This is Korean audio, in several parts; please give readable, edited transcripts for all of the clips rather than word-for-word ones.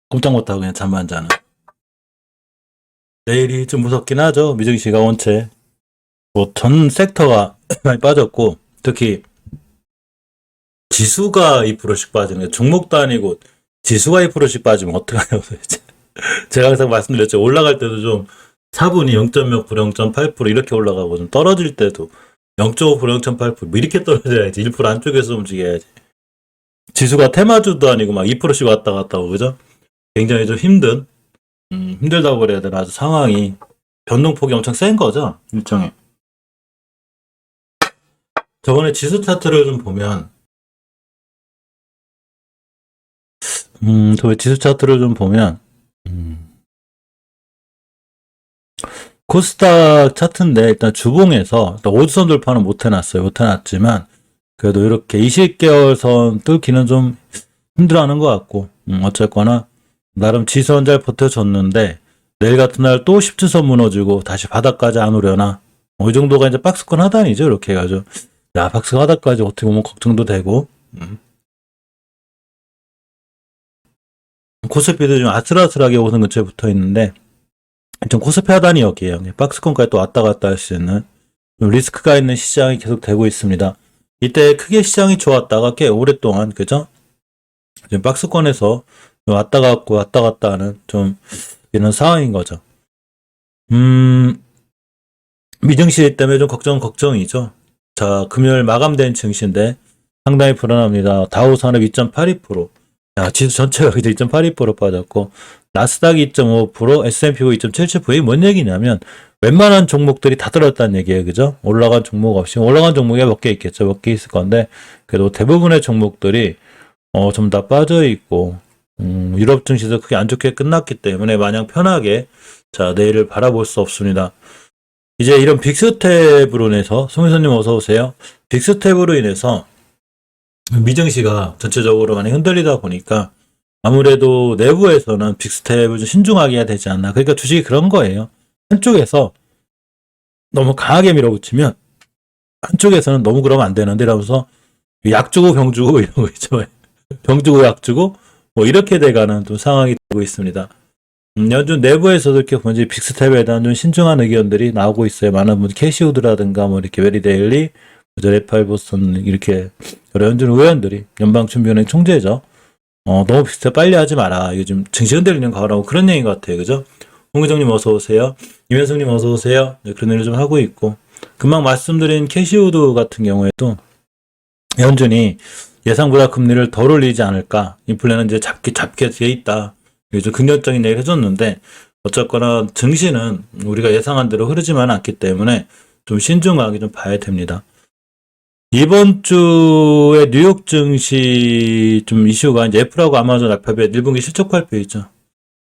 꼼짝 못하고 그냥 잠만 자는. 내일이 좀 무섭긴 하죠. 미증시가 원체 뭐 전 섹터가 많이 빠졌고, 특히 지수가 2%씩 빠지는 게 종목도 아니고 지수가 2%씩 빠지면 어떡하냐고 도대체. 제가 항상 말씀드렸죠. 올라갈 때도 좀 4분이 0.몇 %, 0.8% 이렇게 올라가고, 좀 떨어질 때도 0.5%, 0.8% 뭐 이렇게 떨어져야지. 1% 안쪽에서 움직여야지. 지수가 테마주도 아니고 막 2%씩 왔다 갔다 오고, 그죠? 굉장히 좀 힘들다고 그래야 되나. 아주 상황이 변동폭이 엄청 센 거죠. 일종의. 저번에 지수 차트를 좀 보면, 저번에 지수 차트를 좀 보면, 코스닥 차트인데, 일단 주봉에서, 일단 5주선 돌파는 못 해놨어요. 못 해놨지만, 그래도 이렇게 20개월선 뚫기는 좀 힘들어하는 것 같고, 어쨌거나, 나름 지선 잘 버텨줬는데, 내일 같은 날 또 10주선 무너지고, 다시 바닥까지 안 오려나, 이 정도가 이제 박스권 하단이죠. 이렇게 해가지고. 야, 박스권 하단까지 어떻게 보면 걱정도 되고, 코스피도 좀 아슬아슬하게 오선 근처에 붙어 있는데, 좀 코스피 하단이 여기에요. 박스권까지 또 왔다 갔다 할 수 있는 좀 리스크가 있는 시장이 계속 되고 있습니다. 이때 크게 시장이 좋았다가 꽤 오랫동안, 그죠? 지금 박스권에서 왔다 갔다 하는 좀 이런 상황인 거죠. 미증시 때문에 좀 걱정이죠. 자, 금요일 마감된 증시인데 상당히 불안합니다. 다우산업 2.82%, 야, 지수 전체가 그저 2.82% 빠졌고, 나스닥이 2.5%, S&P가 2.77%. 이게 뭔 얘기냐면 웬만한 종목들이 다 떨어졌다는 얘기예요. 그죠? 올라간 종목 없이, 올라간 종목이 몇 개 있겠죠. 몇 개 있을 건데, 그래도 대부분의 종목들이 좀 다 빠져 있고, 유럽 증시도 크게 안 좋게 끝났기 때문에 마냥 편하게 자, 내일을 바라볼 수 없습니다. 이제 이런 빅스텝으로 인해서, 송혜선님 어서 오세요. 빅스텝으로 인해서 미증시가 전체적으로 많이 흔들리다 보니까 아무래도 내부에서는 빅스텝을 좀 신중하게 해야 되지 않나. 그러니까 주식이 그런 거예요. 한쪽에서 너무 강하게 밀어붙이면 한쪽에서는 너무 그러면 안 되는데, 이러면서 약 주고 병 주고 이런 거 있죠. 병 주고 약 주고 뭐 이렇게 돼가는 좀 상황이 되고 있습니다. 연준 내부에서도 이렇게 보면 빅스텝에 대한 좀 신중한 의견들이 나오고 있어요. 많은 분, 캐시우드라든가 뭐 이렇게 메리데일리, 레팔보슨 이렇게 여러 연준 의원들이, 연방준비은행 총재죠. 너무 빅스텝 빨리 하지 마라. 이거 좀 증시 흔들리는 거라고 그런 얘기인 것 같아요. 그죠? 홍의정님 어서 오세요. 임현승님 어서 오세요. 네, 그런 일을 좀 하고 있고, 금방 말씀드린 캐시우드 같은 경우에도 연준이 예상보다 금리를 덜 올리지 않을까. 인플레는 이제 잡게 돼 있다. 좀 긍정적인 얘기를 해줬는데, 어쨌거나 증시는 우리가 예상한 대로 흐르지만 않기 때문에 좀 신중하게 좀 봐야 됩니다. 이번 주에 뉴욕 증시 좀 이슈가 이제 애플하고 아마존 알파벳 1분기 실적 발표이죠.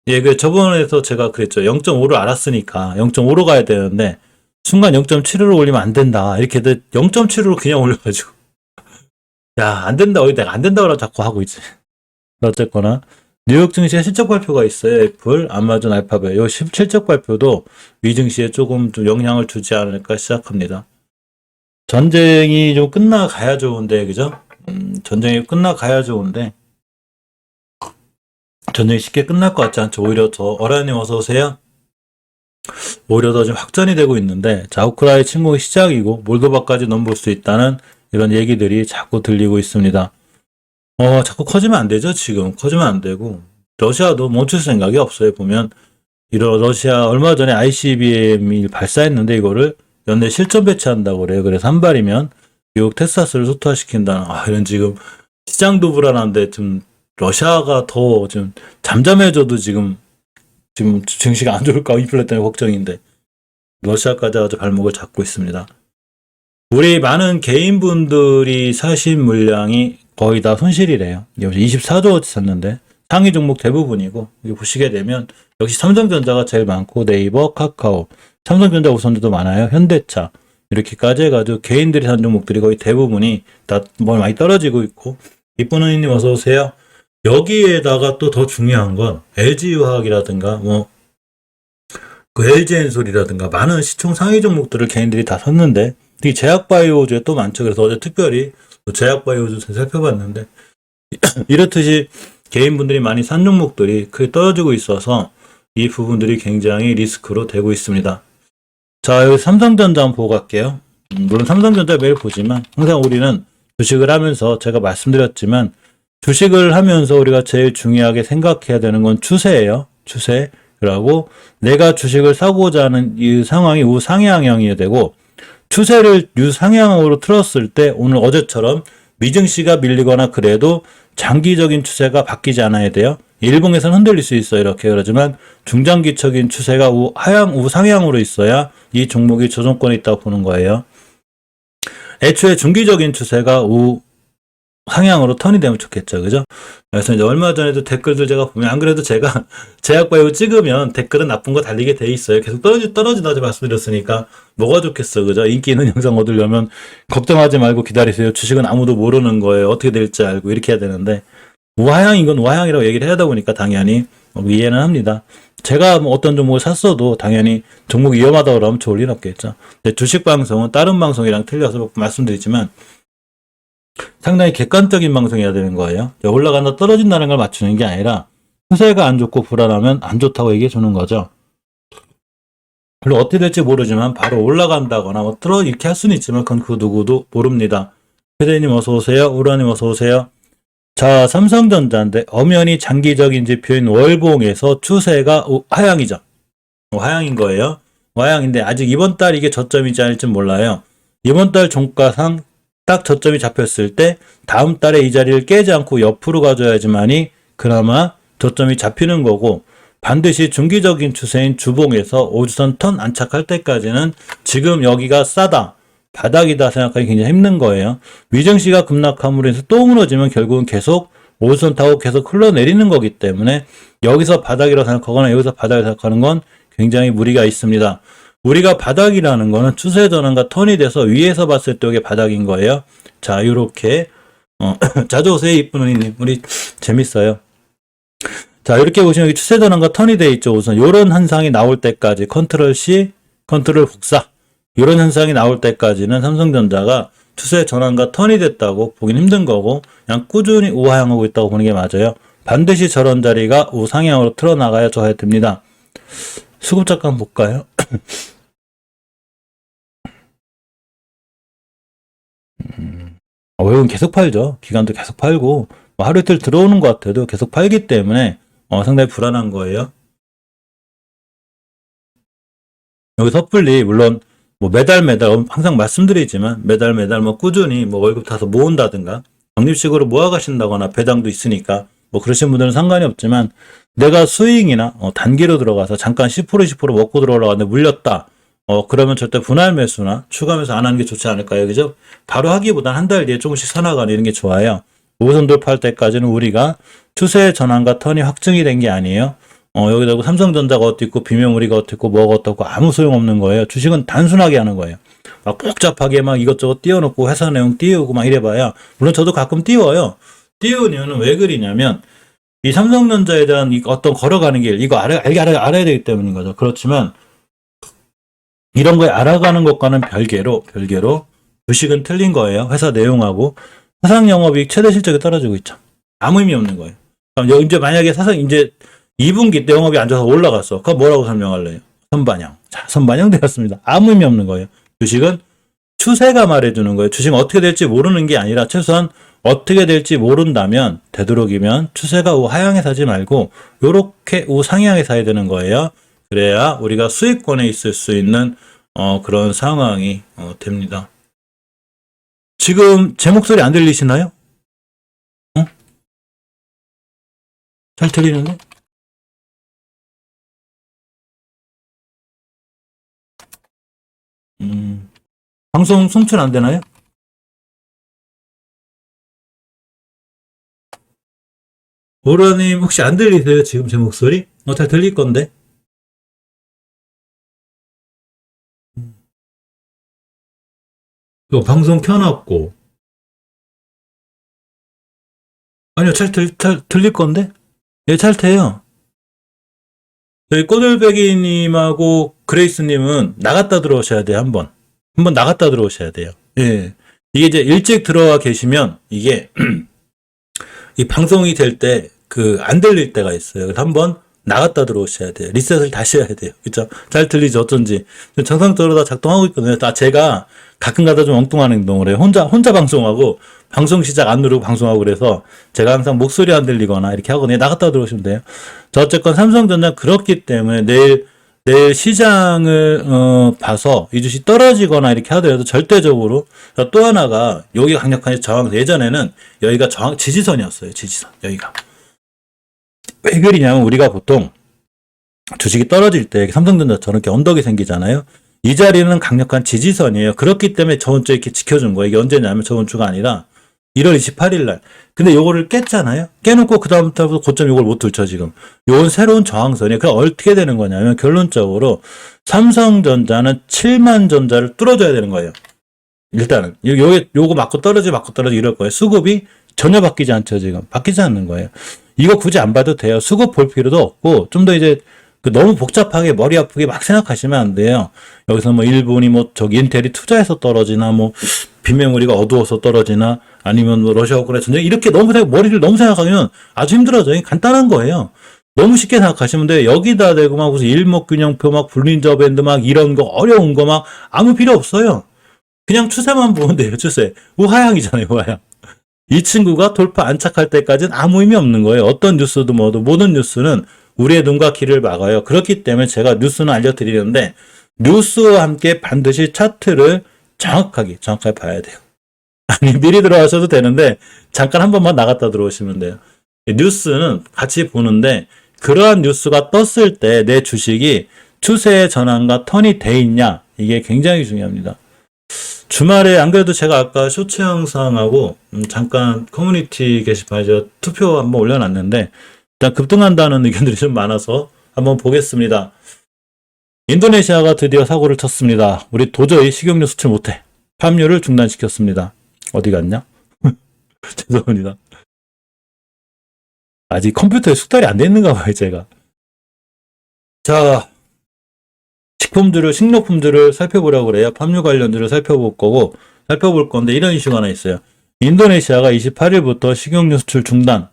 예, 그 저번에서 제가 그랬죠. 0.5를 알았으니까 0.5로 가야 되는데 순간 0.75로 올리면 안 된다. 이렇게 0.75로 그냥 올려가지고, 야, 안 된다. 내가 안 된다고 자꾸 하고 있지. 어쨌거나 뉴욕 증시에 실적 발표가 있어요. 애플, 아마존, 알파벳. 이 실적 발표도 미 증시에 조금 좀 영향을 주지 않을까 시작합니다. 전쟁이 좀 끝나가야 좋은데, 그죠? 전쟁이 끝나가야 좋은데, 전쟁이 쉽게 끝날 것 같지 않죠. 오히려 더, 어라님 어서 오세요. 오히려 더 좀 확전이 되고 있는데, 자, 우크라이나 침공이 시작이고 몰도바까지 넘볼 수 있다는 이런 얘기들이 자꾸 들리고 있습니다. 자꾸 커지면 안 되죠. 지금 커지면 안 되고, 러시아도 멈출 생각이 없어요. 보면 이런 러시아 얼마 전에 ICBM이 발사했는데 이거를 연내 실전 배치한다고 그래요. 그래서 한 발이면 미국 텍사스를 소토화시킨다는, 이런 지금 시장도 불안한데 좀 러시아가 더 좀 잠잠해져도 지금 증시가 안 좋을까, 인플레 때문에 걱정인데 러시아까지 아주 발목을 잡고 있습니다. 우리 많은 개인분들이 사신 물량이 거의 다 손실이래요. 24조어치 샀는데 상위 종목 대부분이고, 여기 보시게 되면 역시 삼성전자가 제일 많고, 네이버, 카카오, 삼성전자 우선주도 많아요. 현대차 이렇게까지 해가지고 개인들이 산 종목들이 거의 대부분이 다 뭐 많이 떨어지고 있고, 이쁜언니님 어서 오세요. 여기에다가 또 더 중요한 건 LG화학이라든가 뭐 그 LG엔솔이라든가 많은 시총 상위 종목들을 개인들이 다 샀는데, 특히 제약바이오주에 또 많죠. 그래서 어제 특별히 제약바이오주 살펴봤는데 이렇듯이 개인분들이 많이 산 종목들이 크게 떨어지고 있어서 이 부분들이 굉장히 리스크로 되고 있습니다. 자, 여기 삼성전자 한번 보고 갈게요. 물론 삼성전자 매일 보지만 항상 우리는 주식을 하면서 제가 말씀드렸지만 주식을 하면서 우리가 제일 중요하게 생각해야 되는 건 추세예요. 추세. 그리고 내가 주식을 사고자 하는 이 상황이 우상향형이어야 되고 추세를 유상향으로 틀었을 때 오늘 어제처럼 미증시가 밀리거나 그래도 장기적인 추세가 바뀌지 않아야 돼요. 일봉에서는 흔들릴 수 있어요. 이렇게 그러지만 중장기적인 추세가 우상향으로 있어야 이 종목이 조정권에 있다고 보는 거예요. 애초에 중기적인 추세가 상향으로 턴이 되면 좋겠죠. 그죠? 그래서 이제 얼마 전에도 댓글들 제가 보면, 안 그래도 제가 제약바이오 찍으면 댓글은 나쁜 거 달리게 돼 있어요. 계속 떨어진다고 말씀드렸으니까 뭐가 좋겠어. 그죠? 인기 있는 영상 얻으려면 걱정하지 말고 기다리세요. 주식은 아무도 모르는 거예요. 어떻게 될지 알고 이렇게 해야 되는데, 우하향인 건 우하향이라고 얘기를 하다 보니까 당연히 이해는 합니다. 제가 뭐 어떤 종목을 샀어도 당연히 종목이 위험하다고 그러면 좋을 일 없겠죠. 근데 주식 방송은 다른 방송이랑 틀려서 말씀드리지만 상당히 객관적인 방송이어야 되는 거예요. 올라간다 떨어진다는 걸 맞추는 게 아니라 추세가 안 좋고 불안하면 안 좋다고 얘기해 주는 거죠. 물론 어떻게 될지 모르지만 바로 올라간다거나 뭐 이렇게 할 수는 있지만 그건 그 누구도 모릅니다. 회대님 어서 오세요. 우라님 어서 오세요. 자, 삼성전자인데 엄연히 장기적인 지표인 월봉에서 추세가 하향이죠. 하향인 거예요. 하향인데 아직 이번 달 이게 저점이지 않을지 몰라요. 이번 달 종가상 딱 저점이 잡혔을 때 다음 달에 이 자리를 깨지 않고 옆으로 가줘야지만이 그나마 저점이 잡히는 거고, 반드시 중기적인 추세인 주봉에서 5주선 턴 안착할 때까지는 지금 여기가 싸다, 바닥이다 생각하기 굉장히 힘든 거예요. 미증시가 급락함으로 해서 또 무너지면 결국은 계속 5주선 타고 계속 흘러내리는 거기 때문에 여기서 바닥이라고 생각하거나 여기서 바닥이라고 생각하는 건 굉장히 무리가 있습니다. 우리가 바닥이라는 거는 추세 전환과 턴이 돼서 위에서 봤을 때 이게 바닥인 거예요. 자, 요렇게 자주 오세요. 이쁜 언니님. 우리 재밌어요. 자, 이렇게 보시면 여기 추세 전환과 턴이 돼 있죠. 우선 요런 현상이 나올 때까지 컨트롤 C, 컨트롤 복사, 요런 현상이 나올 때까지는 삼성전자가 추세 전환과 턴이 됐다고 보긴 힘든 거고 그냥 꾸준히 우하향하고 있다고 보는 게 맞아요. 반드시 저런 자리가 우상향으로 틀어나가야 좋아야 됩니다. 수급 잠깐 볼까요? 외국은 계속 팔죠. 기관도 계속 팔고 뭐 하루 이틀 들어오는 것 같아도 계속 팔기 때문에 상당히 불안한 거예요. 여기 섣불리 물론 뭐 매달 항상 말씀드리지만 매달 뭐 꾸준히 뭐 월급 타서 모은다든가 적립식으로 모아가신다거나 배당도 있으니까 뭐 그러신 분들은 상관이 없지만 내가 수익이나 단기로 들어가서 잠깐 10% 먹고 들어오려고 하는데 물렸다. 그러면 절대 분할 매수나 추가 매수 안 하는 게 좋지 않을까요? 그죠? 바로 하기보단 한 달 뒤에 조금씩 사나가는 이런 게 좋아요. 5선 돌파할 때까지는 우리가 추세의 전환과 턴이 확정이 된 게 아니에요. 여기다 삼성전자가 어떻고 있고 비메모리가 어떻고 있고 뭐가 어떻고 아무 소용없는 거예요. 주식은 단순하게 하는 거예요. 막 복잡하게 막 이것저것 띄워놓고 회사 내용 띄우고 막 이래봐야, 물론 저도 가끔 띄워요. 띄우는 이유는 왜 그러냐면 이 삼성전자에 대한 어떤 걸어가는 길, 이거 알아야 되기 때문인 거죠. 그렇지만 이런 거에 알아가는 것과는 별개로 주식은 틀린 거예요. 회사 내용하고 사상 영업이익 최대 실적이 떨어지고 있죠. 아무 의미 없는 거예요. 그럼 이제 만약에 이제 2분기 때 영업이 안 좋아서 올라갔어. 그거 뭐라고 설명할래요? 선반영. 자, 선반영 되었습니다. 아무 의미 없는 거예요. 주식은 추세가 말해주는 거예요. 주식은 어떻게 될지 모르는 게 아니라 최소한 어떻게 될지 모른다면 되도록이면 추세가 우하향에 사지 말고 요렇게 우상향에 사야 되는 거예요. 그래야 우리가 수익권에 있을 수 있는 그런 상황이 됩니다. 지금 제 목소리 안 들리시나요? 잘 들리는데? 방송 송출 안 되나요? 오라님 혹시 안 들리세요? 지금 제 목소리? 잘 들릴 건데? 이거 방송 켜놨고. 아니요, 잘 들릴 건데? 예, 잘 돼요. 저희 꼬들배기님하고 그레이스님은 나갔다 들어오셔야 돼요, 한번 나갔다 들어오셔야 돼요. 예. 이게 이제 일찍 들어와 계시면 이게 이 방송이 될 때 안 들릴 때가 있어요. 그래서 한번 나갔다 들어오셔야 돼요. 리셋을 다시 해야 돼요. 그죠? 잘 들리죠? 어쩐지. 정상적으로 다 작동하고 있거든요. 제가 가끔 가다 좀 엉뚱한 행동을 해요. 혼자 방송하고, 방송 시작 안 누르고 방송하고 그래서 제가 항상 목소리 안 들리거나 이렇게 하거든요. 나갔다 들어오시면 돼요. 자, 어쨌건 삼성전자 그렇기 때문에 내일 시장을, 봐서 이 주식 떨어지거나 이렇게 하더라도 절대적으로, 또 하나가, 여기가 강력한 저항, 예전에는 여기가 지지선이었어요. 지지선. 여기가. 왜 그러냐면 우리가 보통 주식이 떨어질 때 삼성전자처럼 이렇게 언덕이 생기잖아요. 이 자리는 강력한 지지선이에요. 그렇기 때문에 저번 주에 이렇게 지켜준 거예요. 이게 언제냐면 저번 주가 아니라 1월 28일 날. 근데 요거를 깼잖아요. 깨놓고 그다음부터 고점 요걸 못 들죠, 지금. 요건 새로운 저항선이에요. 그럼 어떻게 되는 거냐면 결론적으로 삼성전자는 7만 전자를 뚫어줘야 되는 거예요. 일단은. 요거 맞고 떨어지 이럴 거예요. 수급이 전혀 바뀌지 않죠, 지금. 바뀌지 않는 거예요. 이거 굳이 안 봐도 돼요. 수급 볼 필요도 없고, 좀 더 이제, 너무 복잡하게 머리 아프게 막 생각하시면 안 돼요. 여기서 일본이 인텔이 투자해서 떨어지나, 빈메모리가 어두워서 떨어지나, 아니면 러시아 우크라이나 전쟁, 이렇게 머리를 너무 생각하면 아주 힘들어져요. 간단한 거예요. 너무 쉽게 생각하시면 돼요. 여기다 대고 무슨 일목균형표 볼린저 밴드 이런 거, 어려운 거 아무 필요 없어요. 그냥 추세만 보면 돼요, 추세. 우하향이잖아요, 우하향. 이 친구가 돌파 안착할 때까지는 아무 의미 없는 거예요. 어떤 뉴스도 모든 뉴스는 우리의 눈과 귀를 막아요. 그렇기 때문에 제가 뉴스는 알려드리는데 뉴스와 함께 반드시 차트를 정확하게 봐야 돼요. 아니 미리 들어가셔도 되는데 잠깐 한 번만 나갔다 들어오시면 돼요. 뉴스는 같이 보는데 그러한 뉴스가 떴을 때 내 주식이 추세의 전환과 턴이 돼 있냐 이게 굉장히 중요합니다. 주말에 안 그래도 제가 아까 쇼츠 영상하고 잠깐 커뮤니티 게시판에 투표 한번 올려놨는데 일단 급등한다는 의견들이 좀 많아서 한번 보겠습니다. 인도네시아가 드디어 사고를 쳤습니다. 우리 도저히 식용유 수출 못해. 팜유를 중단시켰습니다. 어디 갔냐? 죄송합니다. 아직 컴퓨터에 숙달이 안 돼 있는가 봐요, 제가. 자, 식료품들을 살펴보려고 그래요. 팜유 관련주를 살펴볼 건데 이런 이슈가 하나 있어요. 인도네시아가 28일부터 식용유 수출 중단,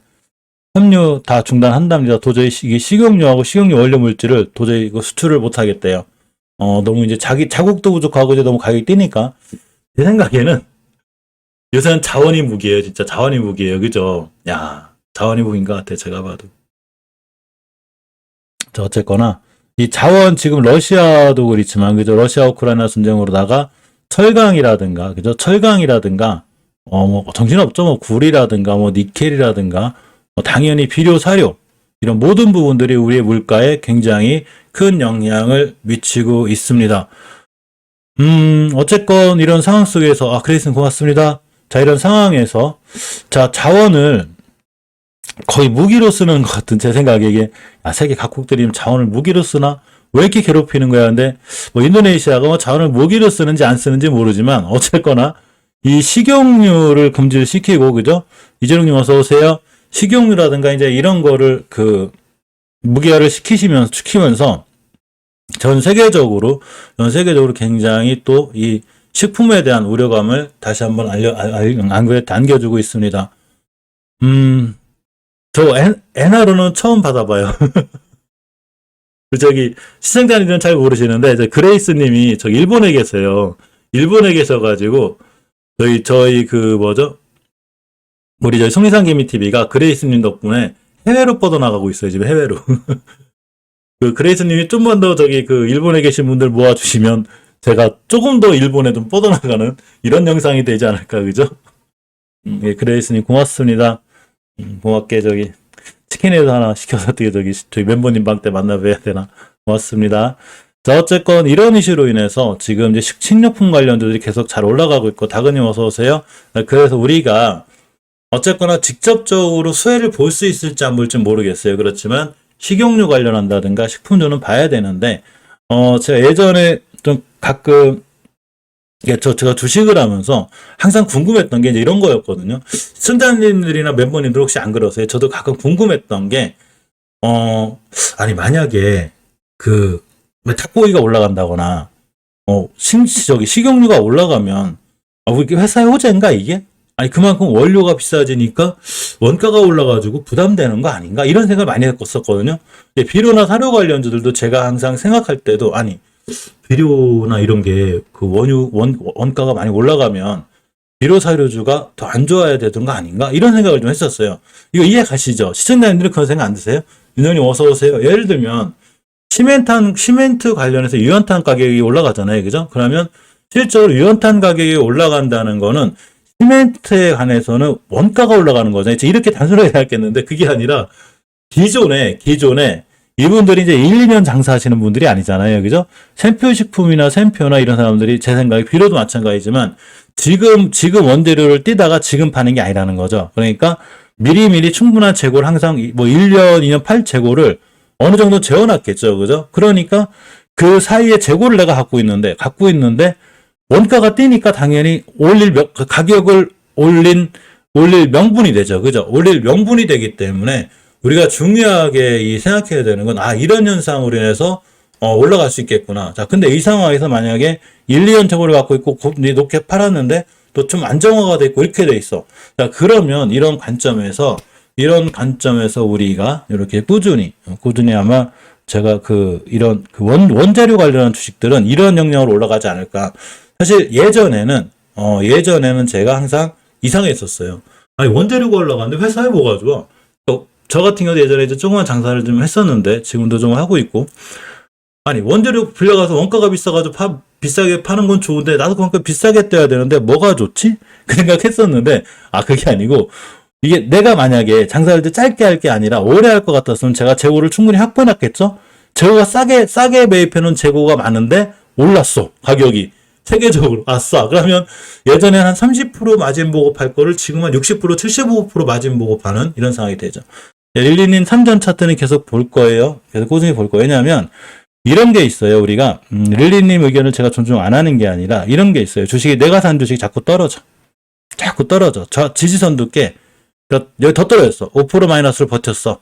팜유 다 중단한답니다. 도저히 이게 식용유하고 식용유 원료 물질을 도저히 이거 수출을 못 하겠대요. 너무 이제 자국도 부족하고 이제 너무 가격이 뛰니까. 제 생각에는 요새는 자원이 무기예요. 진짜 자원이 무기예요. 그죠? 야, 자원이 무기인 것 같아. 제가 봐도. 자, 어쨌거나. 이 자원 지금 러시아도 그렇지만 그죠 러시아 우크라이나 전쟁으로다가 철강이라든가 그죠 철강이라든가 정신없죠 굴이라든가 니켈이라든가 당연히 비료 사료 이런 모든 부분들이 우리의 물가에 굉장히 큰 영향을 미치고 있습니다. 어쨌건 이런 상황 속에서 크레이슨 고맙습니다. 자 이런 상황에서 자 자원을 거의 무기로 쓰는 것 같은 제 생각에 이게 세계 각국들이 자원을 무기로 쓰나 왜 이렇게 괴롭히는 거야 근데 인도네시아가 자원을 무기로 쓰는지 안 쓰는지 모르지만 어쨌거나 이 식용유를 금지를 시키고 그죠 이재룡님 어서 오세요. 식용유라든가 이제 이런 거를 무기화를 시키면서 전 세계적으로 굉장히 또 이 식품에 대한 우려감을 다시 한번 안겨주고 있습니다. 저 엔화로는 처음 받아봐요. 시청자님들은 잘 모르시는데 그레이스님이 일본에 계세요. 일본에 계셔가지고 저희 우리 송리산 개미 TV가 그레이스님 덕분에 해외로 뻗어나가고 있어요. 지금 해외로. 그레이스님이 좀만 더 일본에 계신 분들 모아주시면 제가 조금 더 일본에 좀 뻗어나가는 이런 영상이 되지 않을까 그죠? 예, 그레이스님 고맙습니다. 고맙게 치킨에도 하나 시켜서 어떻게 저희 멤버님 방 때 만나 뵈야 되나 고맙습니다. 자 어쨌건 이런 이슈로 인해서 지금 이제 식료품 관련주들이 계속 잘 올라가고 있고 다그님 어서 오세요. 그래서 우리가 어쨌거나 직접적으로 수혜를 볼 수 있을지 안 볼지 모르겠어요. 그렇지만 식용유 관련한다든가 식품주는 봐야 되는데 제가 예전에 좀 가끔 제가 주식을 하면서 항상 궁금했던 게 이제 이런 거였거든요. 시청자님들이나 멤버님들 혹시 안 그러세요? 저도 가끔 궁금했던 게, 만약에 닭고기가 올라간다거나, 식용유가 올라가면, 우리 회사의 호재인가 이게? 아니 그만큼 원료가 비싸지니까 원가가 올라가지고 부담되는 거 아닌가 이런 생각을 많이 했었거든요. 비료나 사료 관련주들도 제가 항상 생각할 때도 아니 비료나 이런 게 그 원가가 많이 올라가면 비료 사료주가 더 안 좋아야 되던 거 아닌가 이런 생각을 좀 했었어요. 이거 이해 가시죠? 시청자님들은 그런 생각 안 드세요? 윤호님 어서 오세요. 예를 들면 시멘트 관련해서 유연탄 가격이 올라가잖아요. 그죠? 그러면 실제로 유연탄 가격이 올라간다는 거는 시멘트에 관해서는 원가가 올라가는 거잖아요. 이렇게 단순하게 생각했는데 그게 아니라 기존에 이분들이 이제 1, 2년 장사하시는 분들이 아니잖아요. 그죠? 샘표식품이나 샘표나 이런 사람들이 제 생각에 비료도 마찬가지지만 지금 원재료를 띄다가 지금 파는 게 아니라는 거죠. 그러니까 미리미리 충분한 재고를 항상 뭐 1년, 2년 팔 재고를 어느 정도 재워놨겠죠. 그죠? 그러니까 그 사이에 재고를 내가 갖고 있는데 원가가 뛰니까 당연히 가격을 올릴 명분이 되죠. 그죠? 올릴 명분이 되기 때문에 우리가 중요하게 생각해야 되는 건, 이런 현상으로 인해서, 올라갈 수 있겠구나. 자, 근데 이 상황에서 만약에 1, 2년 재고를 갖고 있고, 높게 팔았는데, 또 좀 안정화가 돼 있고, 이렇게 돼 있어. 자, 그러면 이런 관점에서 우리가 이렇게 꾸준히 아마 제가 원자료 관련한 주식들은 이런 영역으로 올라가지 않을까. 사실 예전에는 제가 항상 이상했었어요. 아니, 원자료가 올라가는데 회사에 뭐가 좋아? 저 같은 경우도 예전에 이제 조그만 장사를 좀 했었는데, 지금도 좀 하고 있고, 아니, 원재료 빌려가서 원가가 비싸가지고 비싸게 파는 건 좋은데, 나도 그만큼 비싸게 떼야 되는데, 뭐가 좋지? 그 생각했었는데, 그게 아니고, 이게 내가 만약에 장사를 짧게 할 게 아니라 오래 할 것 같았으면 제가 재고를 충분히 확보해놨겠죠? 재고가 싸게 매입해놓은 재고가 많은데, 올랐어, 가격이. 세계적으로. 아싸. 그러면 예전에 한 30% 마진 보고 팔 거를 지금 한 60%, 75% 마진 보고 파는 이런 상황이 되죠. 릴리님 3전 차트는 계속 볼 거예요. 계속 꾸준히 볼 거예요. 왜냐하면 이런 게 있어요. 우리가 릴리님 의견을 제가 존중 안 하는 게 아니라 이런 게 있어요. 주식이 내가 산 주식이 자꾸 떨어져. 저 지지선도 꽤 여기 더 떨어졌어. 5% 마이너스를 버텼어.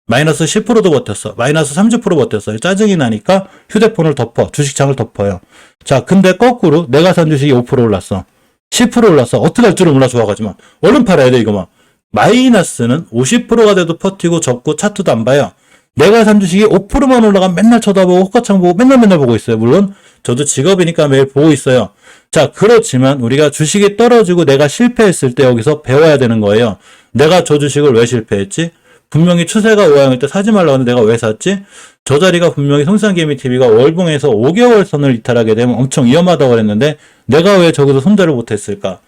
마이너스 10%도 버텼어. 마이너스 30% 버텼어. 짜증이 나니까 휴대폰을 덮어. 주식창을 덮어요. 자, 근데 거꾸로 내가 산 주식이 5% 올랐어. 10% 올랐어. 어떻게 할 줄은 몰라 좋아가지만. 얼른 팔아야 돼, 이거만. 마이너스는 50%가 돼도 버티고 접고 차트도 안 봐요. 내가 산 주식이 5%만 올라가면 맨날 쳐다보고 호가창 보고 맨날 보고 있어요. 물론 저도 직업이니까 매일 보고 있어요. 자, 그렇지만 우리가 주식이 떨어지고 내가 실패했을 때 여기서 배워야 되는 거예요. 내가 저 주식을 왜 실패했지? 분명히 추세가 우하향일 때 사지 말라고 하는데 내가 왜 샀지? 저 자리가 분명히 성산개미TV가 월봉에서 5개월 선을 이탈하게 되면 엄청 위험하다고 그랬는데 내가 왜 저기서 손절을 못했을까?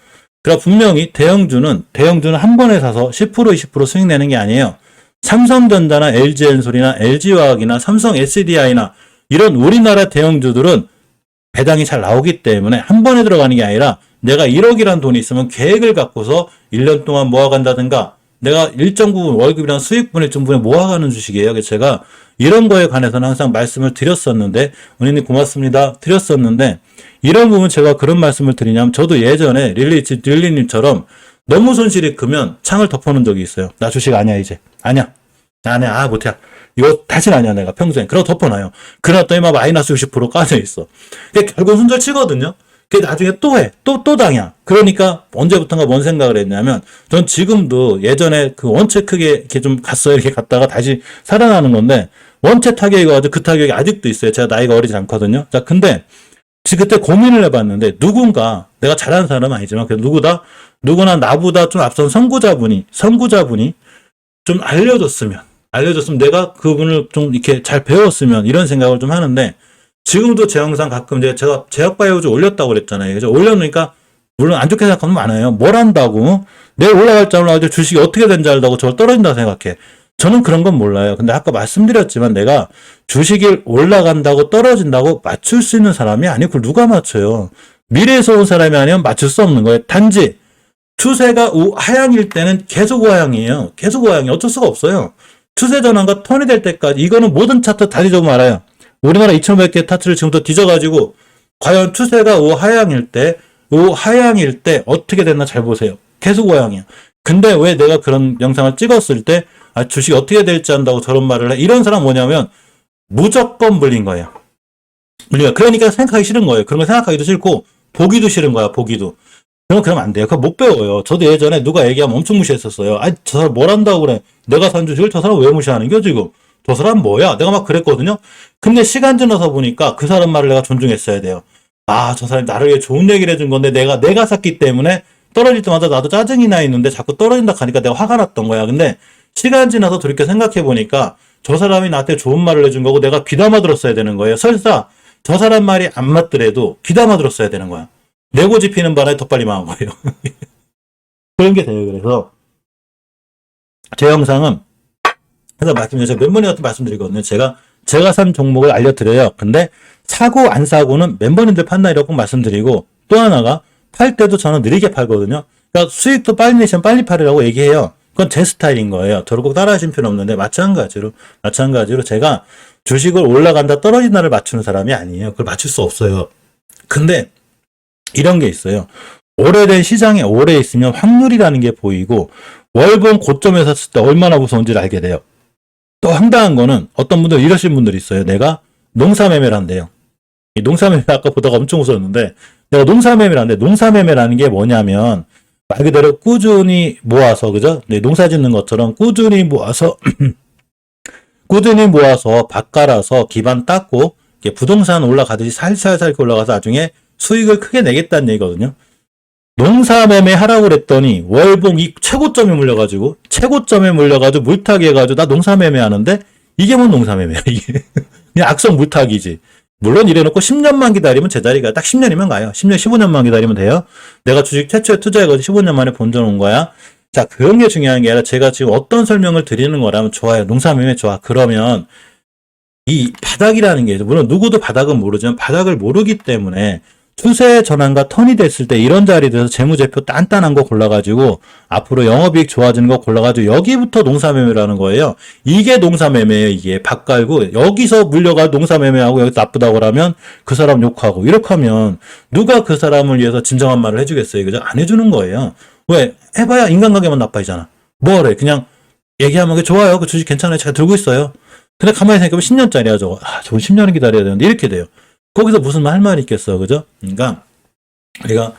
그러니까 분명히 대형주는 한 번에 사서 10% 20% 수익 내는 게 아니에요. 삼성전자나 LG엔솔이나 LG화학이나 삼성 SDI나 이런 우리나라 대형주들은 배당이 잘 나오기 때문에 한 번에 들어가는 게 아니라 내가 1억이란 돈이 있으면 계획을 갖고서 1년 동안 모아간다든가 내가 일정 부분 월급이랑 수익분의 일정분에 모아가는 주식이에요. 그래서 제가 이런 거에 관해서는 항상 말씀을 드렸었는데 은희님 고맙습니다. 드렸었는데 이런 부분 제가 그런 말씀을 드리냐면 저도 예전에 릴리님처럼 너무 손실이 크면 창을 덮어놓은 적이 있어요. 나 주식 아니야 이제. 아니야. 못해. 이거 다시는 아니야 내가 평소에. 그러고 덮어놔요. 그러다 막 마이너스 60% 까져있어. 결국 손절 치거든요. 그게 나중에 또 해. 또 당해. 그러니까 언제부턴가 뭔 생각을 했냐면 전 지금도 예전에 그 원체 크게 이렇게 좀 갔어요. 이렇게 갔다가 다시 살아나는 건데 원체 타격이 가지고 그 타격이 아직도 있어요. 제가 나이가 어리지 않거든요. 자, 근데 그때 고민을 해봤는데 누군가 내가 잘하는 사람은 아니지만 누구나 나보다 좀 앞선 선구자분이 좀 알려줬으면 내가 그분을 좀 이렇게 잘 배웠으면 이런 생각을 좀 하는데 지금도 제 영상 가끔 제가 제약바이오주 올렸다고 그랬잖아요. 그래서 올려놓으니까 물론 안 좋게 생각하는 분 많아요. 뭘 한다고? 내일 올라갈 줄 알고 주식이 어떻게 된지 알다고 저걸 떨어진다고 생각해. 저는 그런 건 몰라요. 근데 아까 말씀드렸지만 내가 주식이 올라간다고 떨어진다고 맞출 수 있는 사람이 아니고 그걸 누가 맞춰요. 미래에서 온 사람이 아니면 맞출 수 없는 거예요. 단지 추세가 하향일 때는 계속 우하향이에요. 계속 우하향이 어쩔 수가 없어요. 추세 전환과 턴이 될 때까지 이거는 모든 차트 다 뒤져보면 알아요. 우리나라 2,500개 차트를 지금부터 뒤져가지고 과연 추세가 우하향일 때 어떻게 됐나 잘 보세요. 계속 우하향이야. 근데 왜 내가 그런 영상을 찍었을 때 주식이 어떻게 될지 안다고 저런 말을 해? 이런 사람 뭐냐면 무조건 물린 거예요. 그러니까 생각하기 싫은 거예요. 그런 거 생각하기도 싫고 보기도 싫은 거야. 보기도. 그러면 안 돼요. 그거 못 배워요. 저도 예전에 누가 얘기하면 엄청 무시했었어요. 아니, 저 사람 뭘 한다고 그래. 내가 산 주식을 저 사람 왜 무시하는 겨, 지금? 저 사람 뭐야? 내가 막 그랬거든요. 근데 시간 지나서 보니까 그 사람 말을 내가 존중했어야 돼요. 아, 저 사람이 나를 위해 좋은 얘기를 해준 건데 내가 샀기 때문에 떨어질 때마다 나도 짜증이 나 있는데 자꾸 떨어진다 하니까 내가 화가 났던 거야. 근데 시간 지나서 돌이켜 생각해 보니까 저 사람이 나한테 좋은 말을 해준 거고 내가 귀담아 들었어야 되는 거예요. 설사 저 사람 말이 안 맞더라도 귀담아 들었어야 되는 거야. 내 고집 피는 바람에 더 빨리 망한 거예요. 그런 게 돼요. 그래서 제 영상은 그래서 제가 몇 번이나 말씀드리거든요. 제가 산 종목을 알려드려요. 근데 사고 안 사고는 멤버님들 판단이라고 말씀드리고 또 하나가 팔 때도 저는 느리게 팔거든요. 그러니까 수익도 빨리 내시면 빨리 팔으라고 얘기해요. 그건 제 스타일인 거예요. 저를 꼭 따라하실 필요는 없는데 마찬가지로 제가 주식을 올라간다 떨어진다를 맞추는 사람이 아니에요. 그걸 맞출 수 없어요. 근데 이런 게 있어요. 오래된 시장에 오래 있으면 확률이라는 게 보이고 월봉 고점에 섰을 때 얼마나 무서운지를 알게 돼요. 또 황당한 거는 어떤 분들 이러신 분들이 있어요. 내가 농사매매를 한대요. 이 농사매매 아까 보다가 엄청 웃었는데 내가 농사매매를 하는데 농사매매라는 게 뭐냐면 말 그대로 꾸준히 모아서 그죠? 네, 농사 짓는 것처럼 꾸준히 모아서 밭 갈아서 기반 닦고 부동산 올라가듯이 살살살 올라가서 나중에 수익을 크게 내겠다는 얘기거든요. 농사매매 하라고 그랬더니 월봉 이 최고점에 물려가지고 물타기 해가지고 나 농사매매 하는데 이게 뭔 농사매매야 이게. 그냥 악성 물타기지. 물론 이래놓고 10년만 기다리면 제자리가 딱 10년이면 가요. 10년, 15년만 기다리면 돼요. 내가 주식 최초에 투자해가지고 15년 만에 본전 온 거야. 자, 그런 게 중요한 게 아니라 제가 지금 어떤 설명을 드리는 거라면 좋아요. 농사매매 좋아. 그러면 이 바닥이라는 게 물론 누구도 바닥은 모르지만 바닥을 모르기 때문에 추세 전환과 턴이 됐을 때 이런 자리에서 재무제표 단단한 거 골라가지고 앞으로 영업이익 좋아지는 거 골라가지고 여기부터 농사매매라는 거예요. 이게 농사매매예요. 이게 밭 깔고 여기서 물려가 농사매매하고 여기서 나쁘다고 하면 그 사람 욕하고 이렇게 하면 누가 그 사람을 위해서 진정한 말을 해주겠어요. 그죠? 안 해주는 거예요. 왜? 해봐야 인간관계만 나빠지잖아. 뭐래? 그냥 얘기하면 그게 좋아요. 그 주식 괜찮아요. 제가 들고 있어요. 근데 가만히 생각해보면 10년짜리야 저거. 저거 10년은 기다려야 되는데 이렇게 돼요. 거기서 무슨 할 말이 있겠어. 그죠? 그러니까 우리가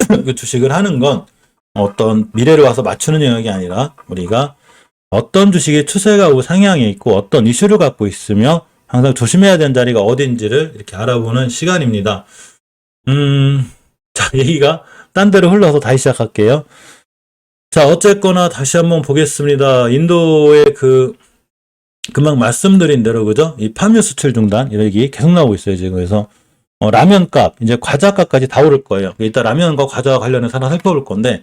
그 주식을 하는 건 어떤 미래를 와서 맞추는 영역이 아니라 우리가 어떤 주식의 추세가 상향에 있고 어떤 이슈를 갖고 있으며 항상 조심해야 되는 자리가 어딘지를 이렇게 알아보는 시간입니다. 자, 얘기가 딴 데로 흘러서 다시 시작할게요. 자, 어쨌거나 다시 한번 보겠습니다. 인도의 금방 말씀드린 대로 그죠? 이 파묘 수출 중단 이런 얘기 계속 나오고 있어요 지금. 그래서 라면값 이제 과자값까지 다 오를 거예요. 일단 라면과 과자와 관련해서 하나 살펴볼 건데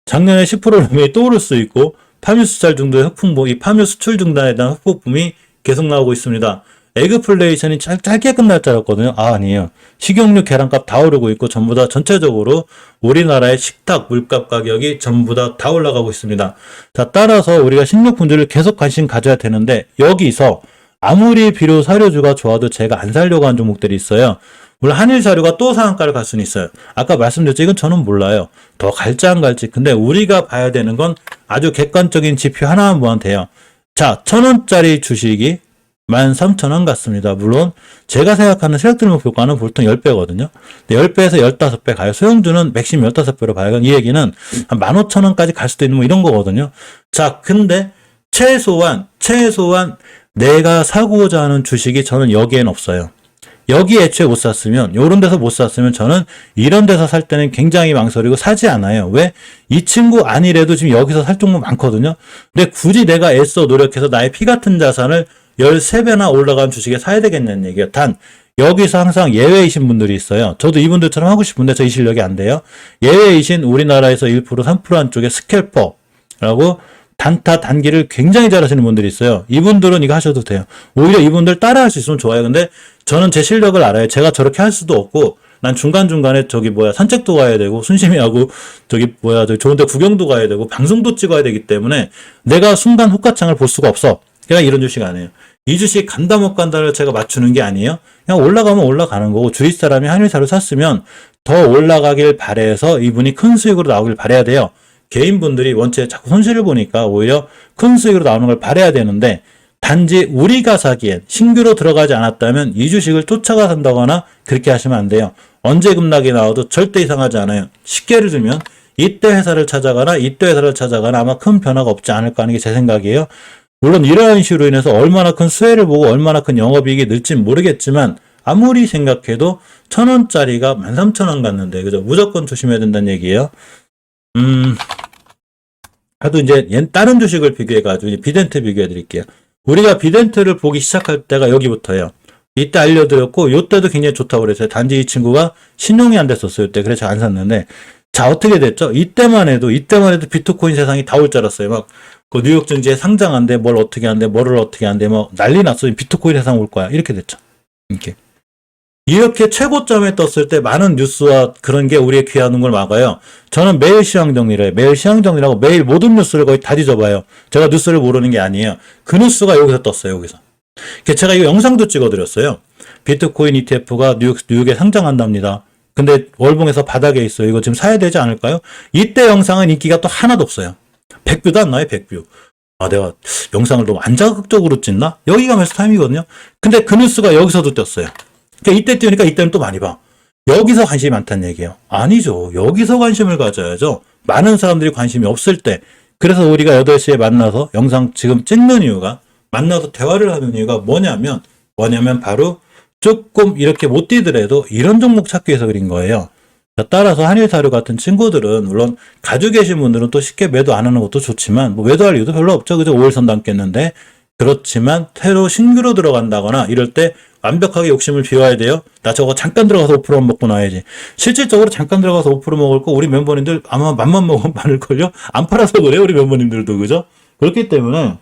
작년에 10%는 또 오를 수 있고 파묘 수출 중도의 흑풍보 이 파묘 수출 중단에 대한 흑폭풍이 계속 나오고 있습니다. 에그플레이션이 짧게 끝날 줄 알았거든요. 아니에요. 식용유 계란값 다 오르고 있고 전부 다 전체적으로 우리나라의 식탁 물값 가격이 전부 다 올라가고 있습니다. 자, 따라서 우리가 식료품들을 계속 관심 가져야 되는데 여기서 아무리 비료 사료주가 좋아도 제가 안 살려고 하는 종목들이 있어요. 물론 한일 사료가 또 상한가를 갈 수는 있어요. 아까 말씀드렸죠. 이건 저는 몰라요. 더 갈지 안 갈지. 근데 우리가 봐야 되는 건 아주 객관적인 지표 하나만 보면 돼요. 자, 1,000원짜리 주식이 13,000원 같습니다. 물론 제가 생각하는 세력들 목표가는 보통 10배거든요. 10배에서 15배 가요. 소형주는 맥심 15배로 봐요. 이 얘기는 한 15,000원까지 갈 수도 있는 뭐 이런 거거든요. 자, 근데 최소한 내가 사고자 하는 주식이 저는 여기엔 없어요. 여기 애초에 못 샀으면 요런 데서 못 샀으면 저는 이런 데서 살 때는 굉장히 망설이고 사지 않아요. 왜? 이 친구 아니래도 지금 여기서 살 종목 많거든요. 근데 굳이 내가 애써 노력해서 나의 피 같은 자산을 13배나 올라간 주식에 사야 되겠냐는 얘기예요. 단 여기서 항상 예외이신 분들이 있어요. 저도 이분들처럼 하고 싶은데 저희 실력이 안 돼요. 예외이신 우리나라에서 1% 3% 한쪽에 스캘퍼라고 단타 단기를 굉장히 잘하시는 분들이 있어요. 이분들은 이거 하셔도 돼요. 오히려 이분들 따라할 수 있으면 좋아요. 근데 저는 제 실력을 알아요. 제가 저렇게 할 수도 없고 난 중간중간에 산책도 가야 되고 순심히 하고 저기 좋은데 구경도 가야 되고 방송도 찍어야 되기 때문에 내가 순간 호가창을 볼 수가 없어. 그냥 이런 주식 안 해요. 이 주식 간다 못 간다를 제가 맞추는 게 아니에요. 그냥 올라가면 올라가는 거고 주위 사람이 한일사를 샀으면 더 올라가길 바래서 이분이 큰 수익으로 나오길 바래야 돼요. 개인분들이 원체 자꾸 손실을 보니까 오히려 큰 수익으로 나오는 걸 바래야 되는데 단지 우리가 사기엔 신규로 들어가지 않았다면 이 주식을 쫓아가 산다거나 그렇게 하시면 안 돼요. 언제 급락이 나와도 절대 이상하지 않아요. 쉽게 예를 들면 이때 회사를 찾아가나 이때 회사를 찾아가나 아마 큰 변화가 없지 않을까 하는 게 제 생각이에요. 물론 이러한 식으로 인해서 얼마나 큰 수혜를 보고 얼마나 큰 영업이익이 늘진 모르겠지만 아무리 생각해도 1,000원짜리가 13,000원 갔는데 그죠? 무조건 조심해야 된다는 얘기예요. 하도 이제 다른 주식을 비교해가지고 비덴트 비교해 드릴게요. 우리가 비덴트를 보기 시작할 때가 여기부터예요. 이때 알려드렸고 이때도 굉장히 좋다고 그랬어요. 단지 이 친구가 신용이 안 됐었어요. 이때 그래서 안 샀는데 자 어떻게 됐죠? 이때만 해도 비트코인 세상이 다 올 줄 알았어요. 막 그 뉴욕 증시에 상장한데 뭘 어떻게 한대 뭐를 어떻게 한대 뭐 난리 났어요. 비트코인 세상 올 거야. 이렇게 됐죠. 이렇게 최고점에 떴을 때 많은 뉴스와 그런 게 우리의 귀한 눈을 막아요. 저는 매일 시황 정리를 해요. 매일 시황 정리를 하고 매일 모든 뉴스를 거의 다 뒤져봐요. 제가 뉴스를 모르는 게 아니에요. 그 뉴스가 여기서 떴어요. 여기서. 제가 이거 영상도 찍어드렸어요. 비트코인 ETF가 뉴욕에 상장한답니다. 근데 월봉에서 바닥에 있어요. 이거 지금 사야 되지 않을까요? 이때 영상은 인기가 또 하나도 없어요. 100뷰도 안 나요. 100뷰. 아 내가 영상을 너무 안 자극적으로 찍나? 여기가 매수 타임이거든요. 근데 그 뉴스가 여기서도 떴어요. 그러니까 이때 띄우니까 이때는 또 많이 봐. 여기서 관심이 많다는 얘기예요. 아니죠. 여기서 관심을 가져야죠. 많은 사람들이 관심이 없을 때. 그래서 우리가 8시에 만나서 영상 지금 찍는 이유가 만나서 대화를 하는 이유가 뭐냐면 바로 조금 이렇게 못 뛰더라도 이런 종목 찾기 위해서 그린 거예요. 따라서 한일사료 같은 친구들은 물론 가지고 계신 분들은 또 쉽게 매도 안 하는 것도 좋지만 뭐 매도할 이유도 별로 없죠. 그죠? 5일선 남겠는데 그렇지만 새로 신규로 들어간다거나 이럴 때 완벽하게 욕심을 비워야 돼요. 나 저거 잠깐 들어가서 5% 먹고 나야지. 실질적으로 잠깐 들어가서 5% 먹을 거 우리 멤버님들 아마 맘만 먹으면 많을걸요? 안 팔아서 그래요. 우리 멤버님들도 그죠? 그렇기 때문에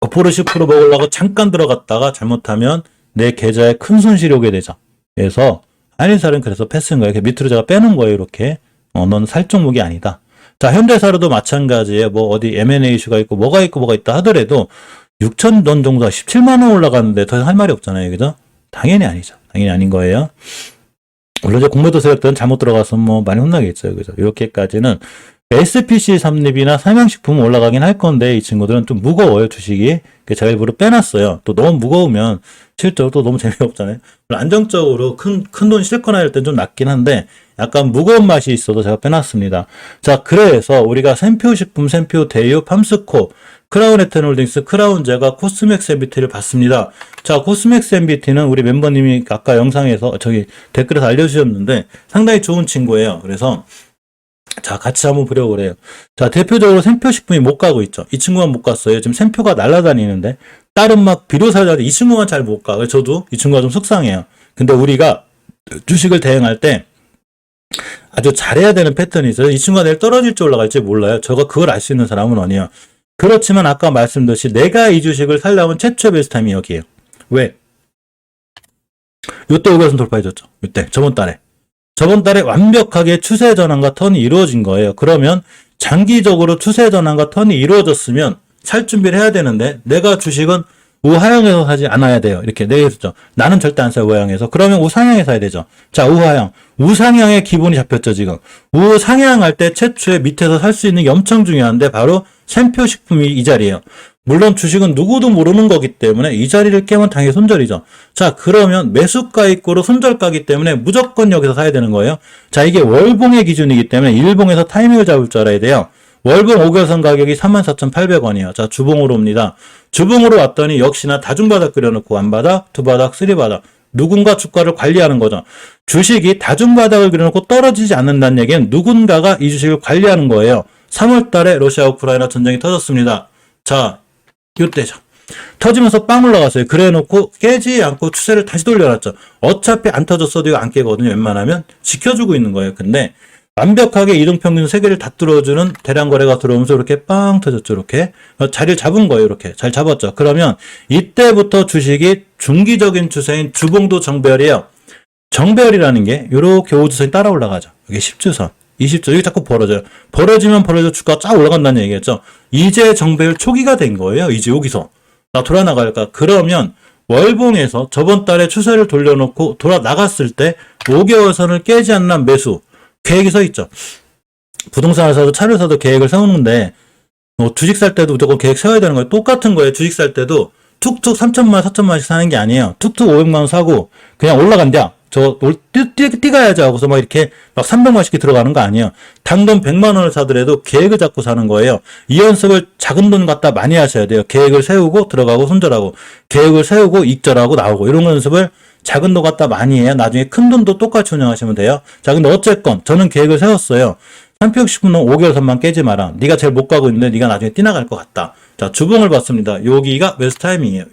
5% 10% 먹으려고 잠깐 들어갔다가 잘못하면 내 계좌에 큰 손실이 오게 되죠. 그래서 한일사는 그래서 패스인 거예요. 밑으로 제가 빼놓은 거예요. 이렇게. 넌 살 종목이 아니다. 자, 현대사료도 마찬가지예요. 뭐 어디 M&A 이슈가 있고 뭐가 있다 하더라도 6,000원 정도가 17만 원 올라갔는데 더 이상 할 말이 없잖아요. 그죠? 당연히 아니죠. 당연히 아닌 거예요. 물론 이제 공매도 세력들은 잘못 들어가서 뭐 많이 혼나겠죠. 그죠? 이렇게까지는 SPC 삼립이나 삼양식품 올라가긴 할 건데 이 친구들은 좀 무거워요. 주식이. 제가 일부러 빼놨어요. 또 너무 무거우면 실적으로 또 너무 재미없잖아요. 안정적으로 큰 돈 실거나 할 땐 좀 낮긴 한데 약간 무거운 맛이 있어도 제가 빼놨습니다. 자, 그래서 우리가 샘표식품, 샘표, 대유, 팜스코, 크라운 에테놀딩스, 크라운제가 코스맥스 MBT를 봤습니다. 자, 코스맥스 MBT는 우리 멤버님이 아까 영상에서 댓글에서 알려주셨는데 상당히 좋은 친구예요. 그래서 자, 같이 한번 보려고 그래요. 자, 대표적으로 샘표식품이 못 가고 있죠. 이 친구만 못 갔어요. 지금 샘표가 날아다니는데 다른 막 비료사료들 이 친구만 잘 못 가. 저도 이 친구가 좀 속상해요. 근데 우리가 주식을 대응할 때 아주 잘해야 되는 패턴이 있어요. 이 친구가 내일 떨어질지 올라갈지 몰라요. 저가 그걸 알 수 있는 사람은 아니에요. 그렇지만 아까 말씀드렸듯이 내가 이 주식을 살려면 최초의 베스트 타임이 여기에요. 왜? 요때 5개선 돌파해줬죠. 요때 저번 달에 완벽하게 추세 전환과 턴이 이루어진 거예요. 그러면 장기적으로 추세 전환과 턴이 이루어졌으면 살 준비를 해야 되는데 내가 주식은 우하향에서 사지 않아야 돼요. 이렇게 내가 했었죠. 나는 절대 안 사요. 우하향에서. 그러면 우상향에 사야 되죠. 자, 우하향. 우상향의 기본이 잡혔죠. 지금. 우상향할 때 최초에 밑에서 살 수 있는 게 엄청 중요한데 바로 샘표식품이 이 자리예요. 물론 주식은 누구도 모르는 거기 때문에 이 자리를 깨면 당연히 손절이죠. 자, 그러면 매수가 있고로 손절가기 때문에 무조건 여기서 사야 되는 거예요. 자, 이게 월봉의 기준이기 때문에 일봉에서 타이밍을 잡을 줄 알아야 돼요. 월봉 5개선 가격이 34,800원이에요. 자, 주봉으로 옵니다. 주봉으로 왔더니 역시나 다중바닥 그려놓고 완바닥, 두바닥, 쓰리바닥. 누군가 주가를 관리하는 거죠. 주식이 다중바닥을 그려놓고 떨어지지 않는다는 얘기는 누군가가 이 주식을 관리하는 거예요. 3월 달에 러시아 우크라이나 전쟁이 터졌습니다. 자, 이때죠. 터지면서 빵 올라갔어요. 그래놓고 깨지 않고 추세를 다시 돌려놨죠. 어차피 안 터졌어도 이거 안 깨거든요. 웬만하면 지켜주고 있는 거예요. 근데 완벽하게 이동평균 3개를 다 뚫어주는 대량 거래가 들어오면서 이렇게 빵 터졌죠. 이렇게 자리를 잡은 거예요. 이렇게 잘 잡았죠. 그러면 이때부터 주식이 중기적인 추세인 주봉도 정배열이에요. 정배열이라는 게 이렇게 5주선이 따라 올라가죠. 이게 10주선, 20주 여기 자꾸 벌어져요. 벌어지면 주가가 쫙 올라간다는 얘기겠죠. 이제 정배열 초기가 된 거예요. 이제 여기서 나 돌아 나갈까? 그러면 월봉에서 저번 달에 추세를 돌려놓고 돌아 나갔을 때 5개월 선을 깨지 않는 매수 계획이 서 있죠. 부동산을 사도 차를 사도 계획을 세우는데 주식 살 때도 무조건 계획 세워야 되는 거예요. 똑같은 거예요. 주식 살 때도 툭툭 3천만 4천만씩 사는 게 아니에요. 툭툭 500만 원 사고 그냥 올라간다. 뛰가야지 하고서 막 이렇게 막 300만씩이 들어가는 거 아니에요. 단돈 100만 원을 사더라도 계획을 잡고 사는 거예요. 이 연습을 작은 돈 갖다 많이 하셔야 돼요. 계획을 세우고 들어가고 손절하고, 계획을 세우고 익절하고 나오고, 이런 연습을 작은 돈 갖다 많이 해야 나중에 큰 돈도 똑같이 운영하시면 돼요. 자, 근데 어쨌건 저는 계획을 세웠어요. 360분 5개월 선만 깨지 마라. 네가 제일 못 가고 있는데 네가 나중에 뛰나갈 것 같다. 자, 주봉을 봤습니다. 여기가 매수 타이밍이에요.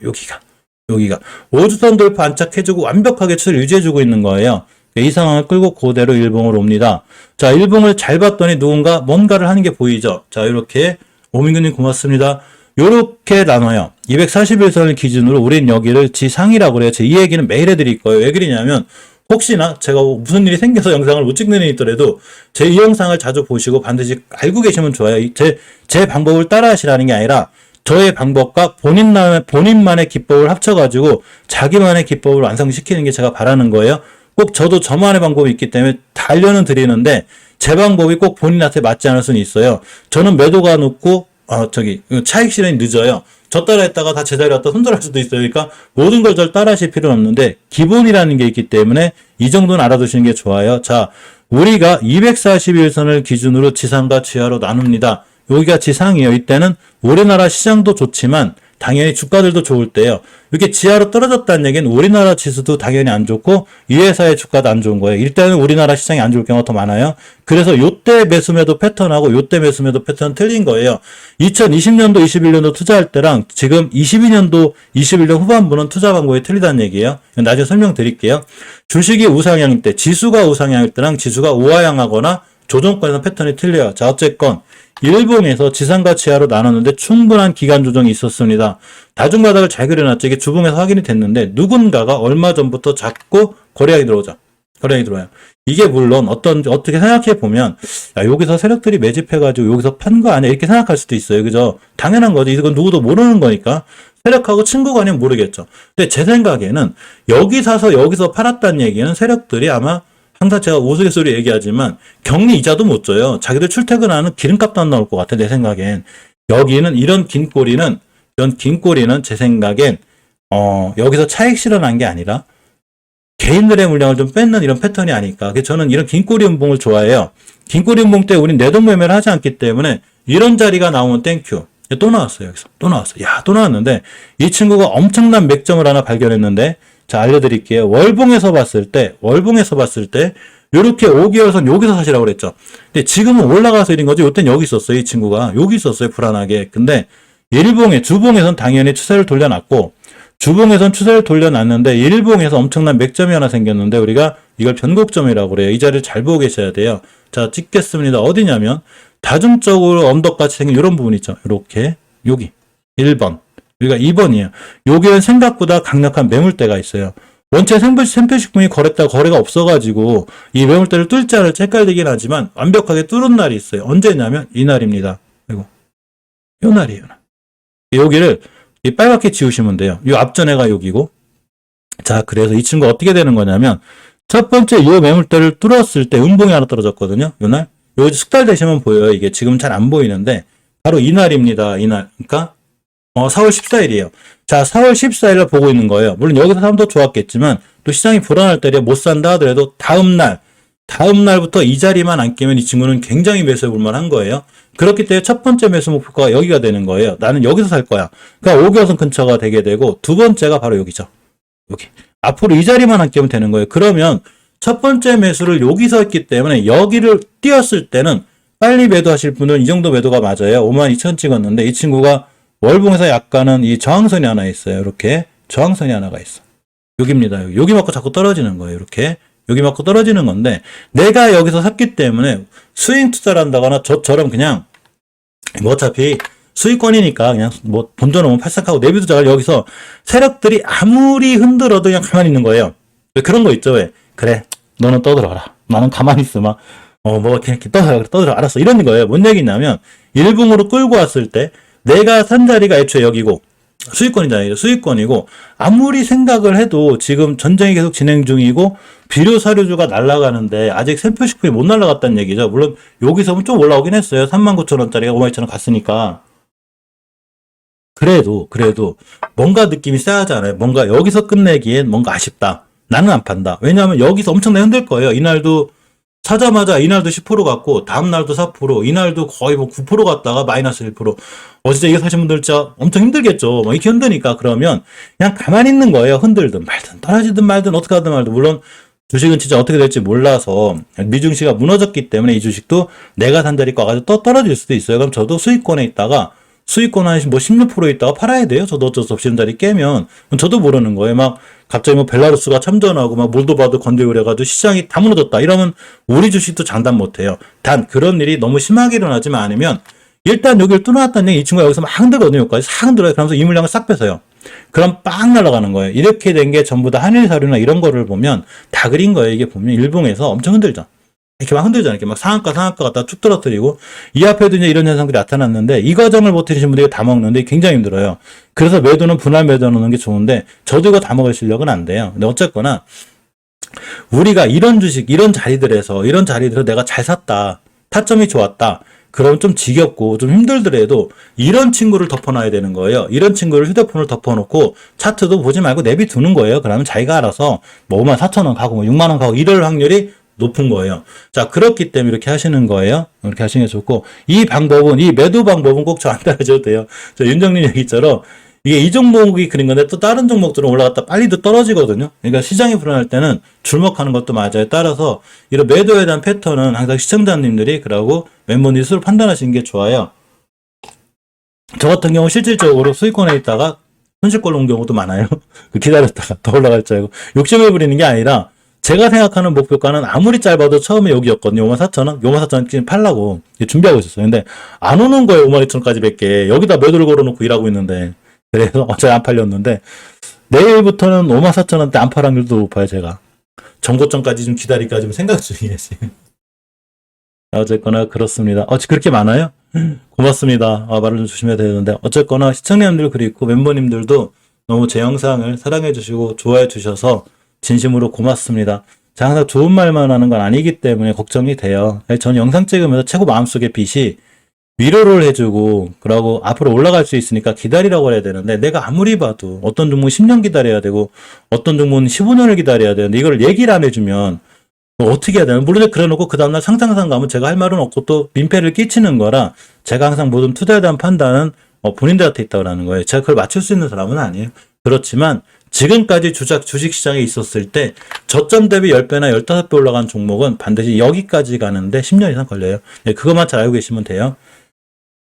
여기가 5주선 돌파 안착해주고 완벽하게 추세를 유지해주고 있는 거예요. 이 상황을 끌고 그대로 일봉으로 옵니다. 자, 일봉을 잘 봤더니 누군가 뭔가를 하는 게 보이죠. 자, 이렇게 오민규님 고맙습니다. 요렇게 나눠요. 241선을 기준으로 우린 여기를 지상이라고 그래요. 제 이 얘기는 매일 해드릴 거예요. 왜 그러냐면 혹시나 제가 무슨 일이 생겨서 영상을 못 찍는 일이 있더라도 제 이 영상을 자주 보시고 반드시 알고 계시면 좋아요. 제 방법을 따라 하시라는 게 아니라 저의 방법과 본인만의 기법을 합쳐가지고 자기만의 기법을 완성시키는 게 제가 바라는 거예요. 꼭 저도 저만의 방법이 있기 때문에 단련은 드리는데 제 방법이 꼭 본인한테 맞지 않을 수는 있어요. 저는 매도가 높고 차익 실현이 늦어요. 저 따라 했다가 다 제자리 왔다 손절할 수도 있어요. 그러니까 모든 걸 절 따라 하실 필요는 없는데 기본이라는 게 있기 때문에 이 정도는 알아두시는 게 좋아요. 자, 우리가 241선을 기준으로 지상과 지하로 나눕니다. 여기가 지상이에요. 이때는 우리나라 시장도 좋지만 당연히 주가들도 좋을 때예요. 이렇게 지하로 떨어졌다는 얘기는 우리나라 지수도 당연히 안 좋고 이 회사의 주가도 안 좋은 거예요. 일단은 우리나라 시장이 안 좋을 경우가 더 많아요. 그래서 요때 매수매도 패턴하고 요때 매수매도 패턴 틀린 거예요. 2020년도, 21년도 투자할 때랑 지금 22년도, 21년 후반부는 투자 방법이 틀리다는 얘기예요. 나중에 설명드릴게요. 주식이 우상향일 때, 지수가 우상향일 때랑 지수가 우하향하거나 조정권에서 패턴이 틀려요. 자, 어쨌건 일봉에서 지상과 지하로 나눴는데 충분한 기간 조정이 있었습니다. 다중바닥을 잘 그려놨죠. 이게 주봉에서 확인이 됐는데 누군가가 얼마 전부터 잡고 거래량이 들어오죠. 거래량이 들어와요. 이게 물론 어떻게 생각해 보면 야, 여기서 세력들이 매집해가지고 여기서 판 거 아니야 이렇게 생각할 수도 있어요. 그죠? 당연한 거죠. 이건 누구도 모르는 거니까. 세력하고 친구가 아니면 모르겠죠. 근데 제 생각에는 여기 사서 여기서 팔았다는 얘기는 세력들이 아마 항상 제가 우스갯소리 얘기하지만 격리 이자도 못 줘요. 자기들 출퇴근하는 기름값도 안 나올 것 같아 내 생각엔. 여기는 이런 긴 꼬리는 제 생각엔 여기서 차익 실현한 게 아니라 개인들의 물량을 좀 뺏는 이런 패턴이 아닐까. 그래서 저는 이런 긴 꼬리 음봉을 좋아해요. 긴 꼬리 음봉 때 우린 내돈 매매를 하지 않기 때문에 이런 자리가 나오면 땡큐. 또 나왔어요. 여기서 또 나왔어. 야, 또 나왔는데 이 친구가 엄청난 맥점을 하나 발견했는데 자, 알려드릴게요. 월봉에서 봤을 때, 요렇게 5개월선 여기서 사시라고 그랬죠. 근데 지금은 올라가서 이런 거죠. 요땐 여기 있었어요. 이 친구가. 여기 있었어요. 불안하게. 근데 주봉에선 당연히 추세를 돌려놨고, 주봉에선 추세를 돌려놨는데, 일봉에서 엄청난 맥점이 하나 생겼는데, 우리가 이걸 변곡점이라고 그래요. 이 자리를 잘 보고 계셔야 돼요. 자, 찍겠습니다. 어디냐면, 다중적으로 언덕같이 생긴 이런 부분 있죠. 요렇게. 여기. 1번. 여기가 2번이에요. 여기는 생각보다 강력한 매물대가 있어요. 원체 샘표식품이 거래가 없어가지고 이 매물대를 뚫지 않을지 헷갈리긴 하지만 완벽하게 뚫은 날이 있어요. 언제냐면 이 날입니다. 그리고 이 날이에요. 여기를 빨갛게 지우시면 돼요. 이 앞전에가 여기고. 자, 그래서 이 친구 어떻게 되는 거냐면 첫 번째 이 매물대를 뚫었을 때 음봉이 하나 떨어졌거든요. 이 날. 여기 숙달 되시면 보여요. 이게 지금 잘 안 보이는데 바로 이 날입니다. 이 날. 그러니까 4월 14일이에요. 자, 4월 14일을 보고 있는 거예요. 물론 여기서 사면 더 좋았겠지만 또 시장이 불안할 때에 못 산다 하더라도 다음 날부터 이 자리만 안 깨면 이 친구는 굉장히 매수해 볼 만한 거예요. 그렇기 때문에 첫 번째 매수 목표가 여기가 되는 거예요. 나는 여기서 살 거야. 그러니까 5개월선 근처가 되게 되고 두 번째가 바로 여기죠. 여기. 앞으로 이 자리만 안 깨면 되는 거예요. 그러면 첫 번째 매수를 여기서 했기 때문에 여기를 띄었을 때는 빨리 매도하실 분은 이 정도 매도가 맞아요. 52,000 찍었는데 이 친구가 월봉에서 약간은 이 저항선이 하나 있어요. 이렇게 저항선이 하나가 있어. 여기입니다. 여기 맞고 자꾸 떨어지는 거예요. 이렇게 여기 맞고 떨어지는 건데 내가 여기서 샀기 때문에 스윙 투자를 한다거나 저처럼 그냥 뭐 어차피 수익권이니까 그냥 뭐 던져놓으면 팔싹하고 내비두자를 여기서 세력들이 아무리 흔들어도 그냥 가만히 있는 거예요. 왜 그런 거 있죠? 왜? 그래 너는 떠들어라. 나는 가만히 있으마. 뭐 그냥 떠들어 알았어. 이런 거예요. 뭔 얘기냐면 일봉으로 끌고 왔을 때 내가 산 자리가 애초에 여기고 수익권이잖아요. 수익권이고 아무리 생각을 해도 지금 전쟁이 계속 진행 중이고 비료 사료주가 날아가는데 아직 샘표식품이 못 날아갔다는 얘기죠. 물론 여기서 좀 올라오긴 했어요. 39,000원짜리가 52,000원 갔으니까. 그래도 뭔가 느낌이 쎄하잖아요. 뭔가 여기서 끝내기엔 뭔가 아쉽다. 나는 안 판다. 왜냐하면 여기서 엄청나게 흔들 거예요. 이날도 사자마자 이날도 10% 갔고 다음날도 4%, 이날도 거의 뭐 9% 갔다가 마이너스 1%. 진짜 이거 사신 분들 진짜 엄청 힘들겠죠. 뭐 이렇게 흔드니까 그러면 그냥 가만히 있는 거예요. 흔들든 말든 떨어지든 말든 어떻게 하든 말든. 물론 주식은 진짜 어떻게 될지 몰라서 미증시가 무너졌기 때문에 이 주식도 내가 산 자리 거 가지고 떨어질 수도 있어요. 그럼 저도 수익권에 있다가 수익권 한 뭐 16% 있다가 팔아야 돼요. 저도 어쩔 수 없이 이런 자리 깨면 저도 모르는 거예요. 막 갑자기 뭐 벨라루스가 참전하고 막 몰도바도 건들고 그래가지고 시장이 다 무너졌다. 이러면 우리 주식도 장담 못해요. 단 그런 일이 너무 심하게 일어나지만 않으면 일단 여기를 뚫어놨다는 얘기 이 친구가 여기서 막 흔들거든요. 여기까지 싹 흔들어요. 그러면서 이 물량을 싹 뺏어요. 그럼 빵 날아가는 거예요. 이렇게 된 게 전부 다 한일사료나 이런 거를 보면 다 그린 거예요. 이게 보면 일봉에서 엄청 흔들죠. 이렇게 막 흔들잖아요. 이렇게 막 상한가 갖다 쭉 떨어뜨리고 이 앞에도 이제 이런 현상들이 나타났는데 이 과정을 못 해주신 분들이 다 먹는데 굉장히 힘들어요. 그래서 매도는 분할 매도 넣는 게 좋은데 저도 이거 다 먹을 실력은 안 돼요. 근데 어쨌거나 우리가 이런 주식 이런 자리들에서 내가 잘 샀다. 타점이 좋았다. 그럼 좀 지겹고 좀 힘들더라도 이런 친구를 덮어놔야 되는 거예요. 이런 친구를 휴대폰을 덮어놓고 차트도 보지 말고 내비두는 거예요. 그러면 자기가 알아서 뭐 54,000원 가고 뭐 6만원 가고 이럴 확률이 높은 거예요. 자, 그렇기 때문에 이렇게 하시는 거예요. 이렇게 하시는 게 좋고, 이 매도 방법은 꼭 저한테 하셔도 돼요. 저 윤정님 얘기처럼, 이게 이 종목이 그린 건데 또 다른 종목들은 올라갔다 빨리도 떨어지거든요. 그러니까 시장이 불안할 때는 줄먹하는 것도 맞아요. 따라서 이런 매도에 대한 패턴은 항상 시청자님들이 그러고 멤버님 스스로 판단하시는 게 좋아요. 저 같은 경우 실질적으로 수익권에 있다가 손실권 온 경우도 많아요. 기다렸다가 더 올라갈 줄 알고. 욕심을 부리는 게 아니라 제가 생각하는 목표가는 아무리 짧아도 처음에 여기였거든요. 54,000원? 54,000원 지금 팔라고 준비하고 있었어요. 근데 안 오는 거예요. 52,000원까지 뵐게. 여기다 매도를 걸어놓고 일하고 있는데. 그래서 어차피 안 팔렸는데 내일부터는 54,000원대 안 팔 확률도 높아요. 제가. 정고점까지 좀 기다릴까 좀 생각 중이에요. 지금. 어쨌거나 그렇습니다. 그렇게 많아요? 고맙습니다. 말을 좀 조심해야 되는데 어쨌거나 시청자님들 그리고 멤버님들도 너무 제 영상을 사랑해 주시고 좋아해 주셔서 진심으로 고맙습니다. 자, 항상 좋은 말만 하는 건 아니기 때문에 걱정이 돼요. 저는 영상 찍으면서 최고 마음속의 빛이 위로를 해주고 그러고 앞으로 올라갈 수 있으니까 기다리라고 해야 되는데 내가 아무리 봐도 어떤 종목은 10년 기다려야 되고 어떤 종목은 15년을 기다려야 되는데 이걸 얘기를 안 해주면 어떻게 해야 되나? 물론 그래놓고 그 다음날 상장상 가면 제가 할 말은 없고 또 민폐를 끼치는 거라 제가 항상 모든 투자에 대한 판단은 본인들한테 있다고 하는 거예요. 제가 그걸 맞출 수 있는 사람은 아니에요. 그렇지만 지금까지 주식시장에 있었을 때 저점 대비 10배나 15배 올라간 종목은 반드시 여기까지 가는데 10년 이상 걸려요. 네, 그것만 잘 알고 계시면 돼요.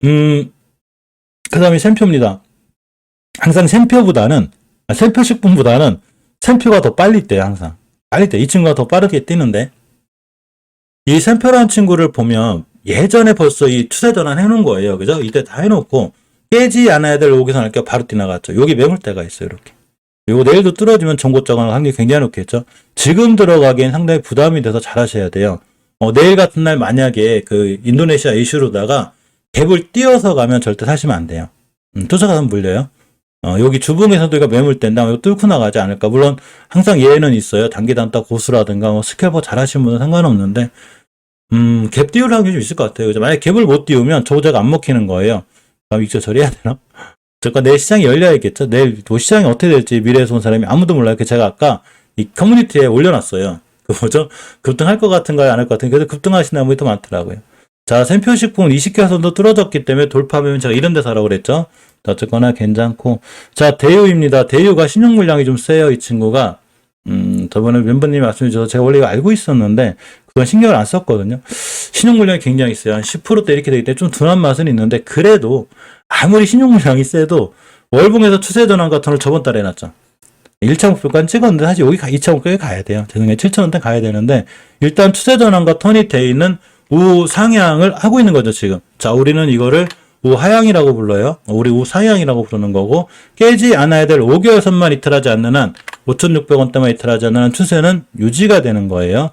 그 다음에 샘표입니다. 항상 샘표식품보다는 샘표가 더 빨리 떼요. 항상. 빨리 떼. 이 친구가 더 빠르게 뛰는데 이 샘표라는 친구를 보면 예전에 벌써 이 추세 전환 해놓은 거예요. 그죠? 이때 다 해놓고 깨지 않아야 될 5개선 할게요. 바로 뛰어나갔죠. 여기 매물대가 있어요. 이렇게. 이거 내일도 뚫어지면 정고점을 확률이 굉장히 높겠죠. 지금 들어가기엔 상당히 부담이 돼서 잘 하셔야 돼요. 내일 같은 날 만약에 그 인도네시아 이슈로다가 갭을 띄어서 가면 절대 사시면 안 돼요. 쫓아가면 물려요. 여기 주봉에서도 이거 매물대인데 이거 뚫고 나가지 않을까. 물론 항상 예외는 있어요. 단기단타 고수라든가 스캘퍼 잘 하시는 분은 상관없는데 갭 띄울 확률이 좀 있을 것 같아요. 그죠? 만약에 갭을 못 띄우면 저자가 안 먹히는 거예요. 그럼 이거 처리해야 되나? 그러니까 내일 시장이 열려야겠죠. 내일 뭐 시장이 어떻게 될지 미래에서 온 사람이 아무도 몰라요. 제가 아까 이 커뮤니티에 올려놨어요. 그 뭐죠? 급등할 것 같은가요? 안 할 것 같은가요? 그래서 급등하시는 분이 더 많더라고요. 자, 샘표식품 20개선도 뚫어졌기 때문에 돌파하면 제가 이런 데 사라고 그랬죠. 어쨌거나 괜찮고. 자, 대유입니다. 대유가 신용 물량이 좀 세요. 이 친구가. 저번에 멤버님이 말씀해 주셔서 제가 원래 이거 알고 있었는데 그건 신경을 안 썼거든요. 신용 물량이 굉장히 세요. 한 10%대 이렇게 되기 때문에 좀 둔한 맛은 있는데 그래도 아무리 신용 물량이 세도 월봉에서 추세 전환 같은 걸 저번 달에 해놨죠. 1차 목표까지 찍었는데 사실 여기 2차 목표에 가야 돼요. 죄송해요. 7,000원대 가야 되는데 일단 추세 전환과 턴이 돼 있는 우상향을 하고 있는 거죠, 지금. 자, 우리는 이거를 우하향이라고 불러요. 우리 우상향이라고 부르는 거고, 깨지 않아야 될 5개월 선만 이탈하지 않는 한, 5,600원대만 이탈하지 않는 한 추세는 유지가 되는 거예요.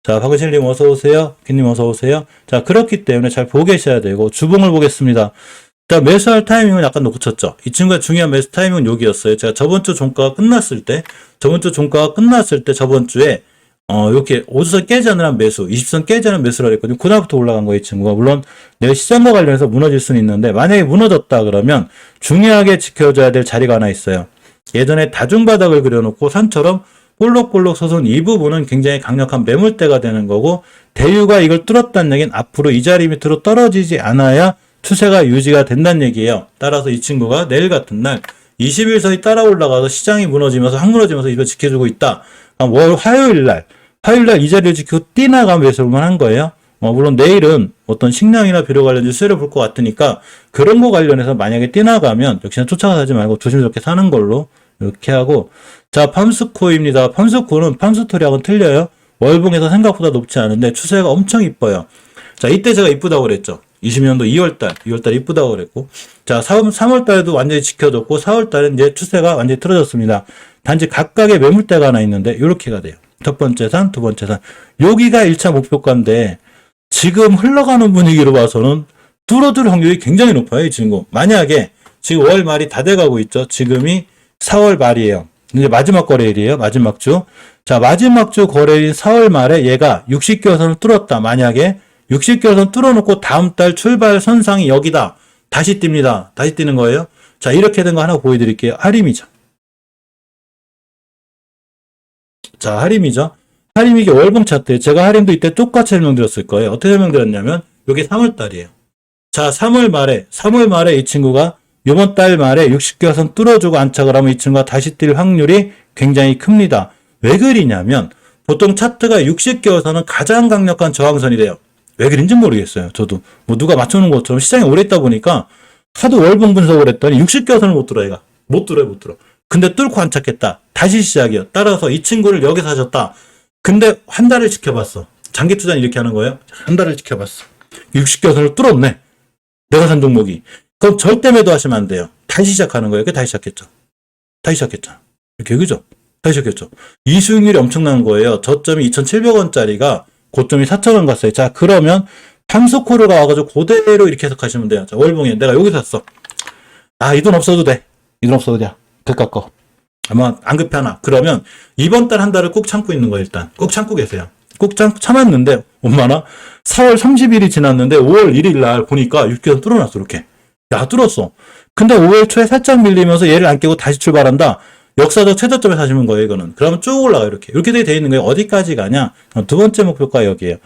자, 박은실님 어서오세요. kit님 어서오세요. 자, 그렇기 때문에 잘 보고 계셔야 되고, 주봉을 보겠습니다. 자, 매수할 타이밍은 약간 놓쳤죠. 이 친구가 중요한 매수 타이밍은 여기였어요. 제가 저번 주 종가가 끝났을 때, 저번 주에 이렇게 5주선 깨지 않는 한 매수, 20선 깨지 않는 매수를 했거든요. 그날부터 올라간 거예요, 이 친구가. 물론 내가 시장과 관련해서 무너질 수는 있는데 만약에 무너졌다 그러면 중요하게 지켜줘야 될 자리가 하나 있어요. 예전에 다중바닥을 그려놓고 산처럼 볼록볼록 솟은 이 부분은 굉장히 강력한 매물대가 되는 거고, 대유가 이걸 뚫었다는 얘기는 앞으로 이 자리 밑으로 떨어지지 않아야 추세가 유지가 된다는 얘기예요. 따라서 이 친구가 내일 같은 날 21선이 따라 올라가서 시장이 무너지면서 확 무너지면서 이걸 지켜주고 있다. 화요일 날 이 자리를 지키고 뛰나가면 매수만 한 거예요. 물론 내일은 어떤 식량이나 비료 관련된 수혜를 볼 것 같으니까 그런 거 관련해서 만약에 뛰나가면 역시나 쫓아가지 서 말고 조심스럽게 사는 걸로 이렇게 하고, 자, 팜스코입니다. 팜스코는 팜스토리하고는 틀려요. 월봉에서 생각보다 높지 않은데 추세가 엄청 이뻐요. 자, 이때 제가 이쁘다고 그랬죠. 20년도 2월달 이쁘다고 그랬고, 자, 3월달에도 완전히 지켜줬고, 4월달은 이제 추세가 완전히 틀어졌습니다. 단지 각각의 매물대가 하나 있는데, 이렇게가 돼요. 첫 번째 산, 두 번째 산. 여기가 1차 목표가인데, 지금 흘러가는 분위기로 봐서는 뚫어줄 확률이 굉장히 높아요, 이 친구. 만약에, 지금 5월 말이 다 돼가고 있죠. 지금이 4월 말이에요. 이제 마지막 거래일이에요, 마지막 주. 자, 마지막 주 거래일 4월 말에 얘가 60개선을 뚫었다. 만약에, 60개선 뚫어놓고 다음 달 출발 선상이 여기다. 다시 띱니다. 다시 뛰는 거예요. 자, 이렇게 된 거 하나 보여드릴게요. 하림이죠. 자, 하림이죠. 하림이 이게 월봉 차트예요. 제가 하림도 이때 똑같이 설명드렸을 거예요. 어떻게 설명드렸냐면, 이게 3월 달이에요. 자, 3월 말에 이 친구가 이번 달 말에 60개선 뚫어주고 안착을 하면 이 친구가 다시 뛸 확률이 굉장히 큽니다. 왜 그리냐면, 보통 차트가 60개선은 가장 강력한 저항선이래요. 왜 그런지 모르겠어요. 저도. 누가 맞춰놓은 것처럼 시장에 오래 있다 보니까 하도 월봉 분석을 했더니 60개선을 못 들어, 얘가. 못 들어. 근데 뚫고 안착했다. 다시 시작이요. 따라서 이 친구를 여기서 하셨다. 근데 한 달을 지켜봤어. 장기 투자는 이렇게 하는 거예요. 한 달을 지켜봤어. 60개선을 뚫었네. 내가 산 종목이. 그럼 절대 매도하시면 안 돼요. 다시 시작하는 거예요. 다시 시작했죠. 이렇게, 그죠? 다시 시작했죠. 이 수익률이 엄청난 거예요. 저점이 2,700원짜리가 고점이 4,000원 갔어요. 자, 그러면 팜스코르가 와가지고 그대로 이렇게 해석하시면 돼요. 자, 월봉에 내가 여기 샀어. 아, 이 돈 없어도 돼. 그 깎어. 아마 안 급해 하나. 그러면 이번 달 한 달을 꼭 참고 있는 거예요. 일단 꼭 참고 계세요. 꼭 참았는데 얼마나? 4월 30일이 지났는데 5월 1일 날 보니까 6개선 뚫어놨어. 이렇게. 야, 뚫었어. 근데 5월 초에 살짝 밀리면서 얘를 안 깨고 다시 출발한다. 역사적 최저점에 사시는 거예요, 이거는. 그러면 쭉 올라가요, 이렇게. 이렇게 돼 있는 거예요. 어디까지 가냐? 두 번째 목표가 여기에요.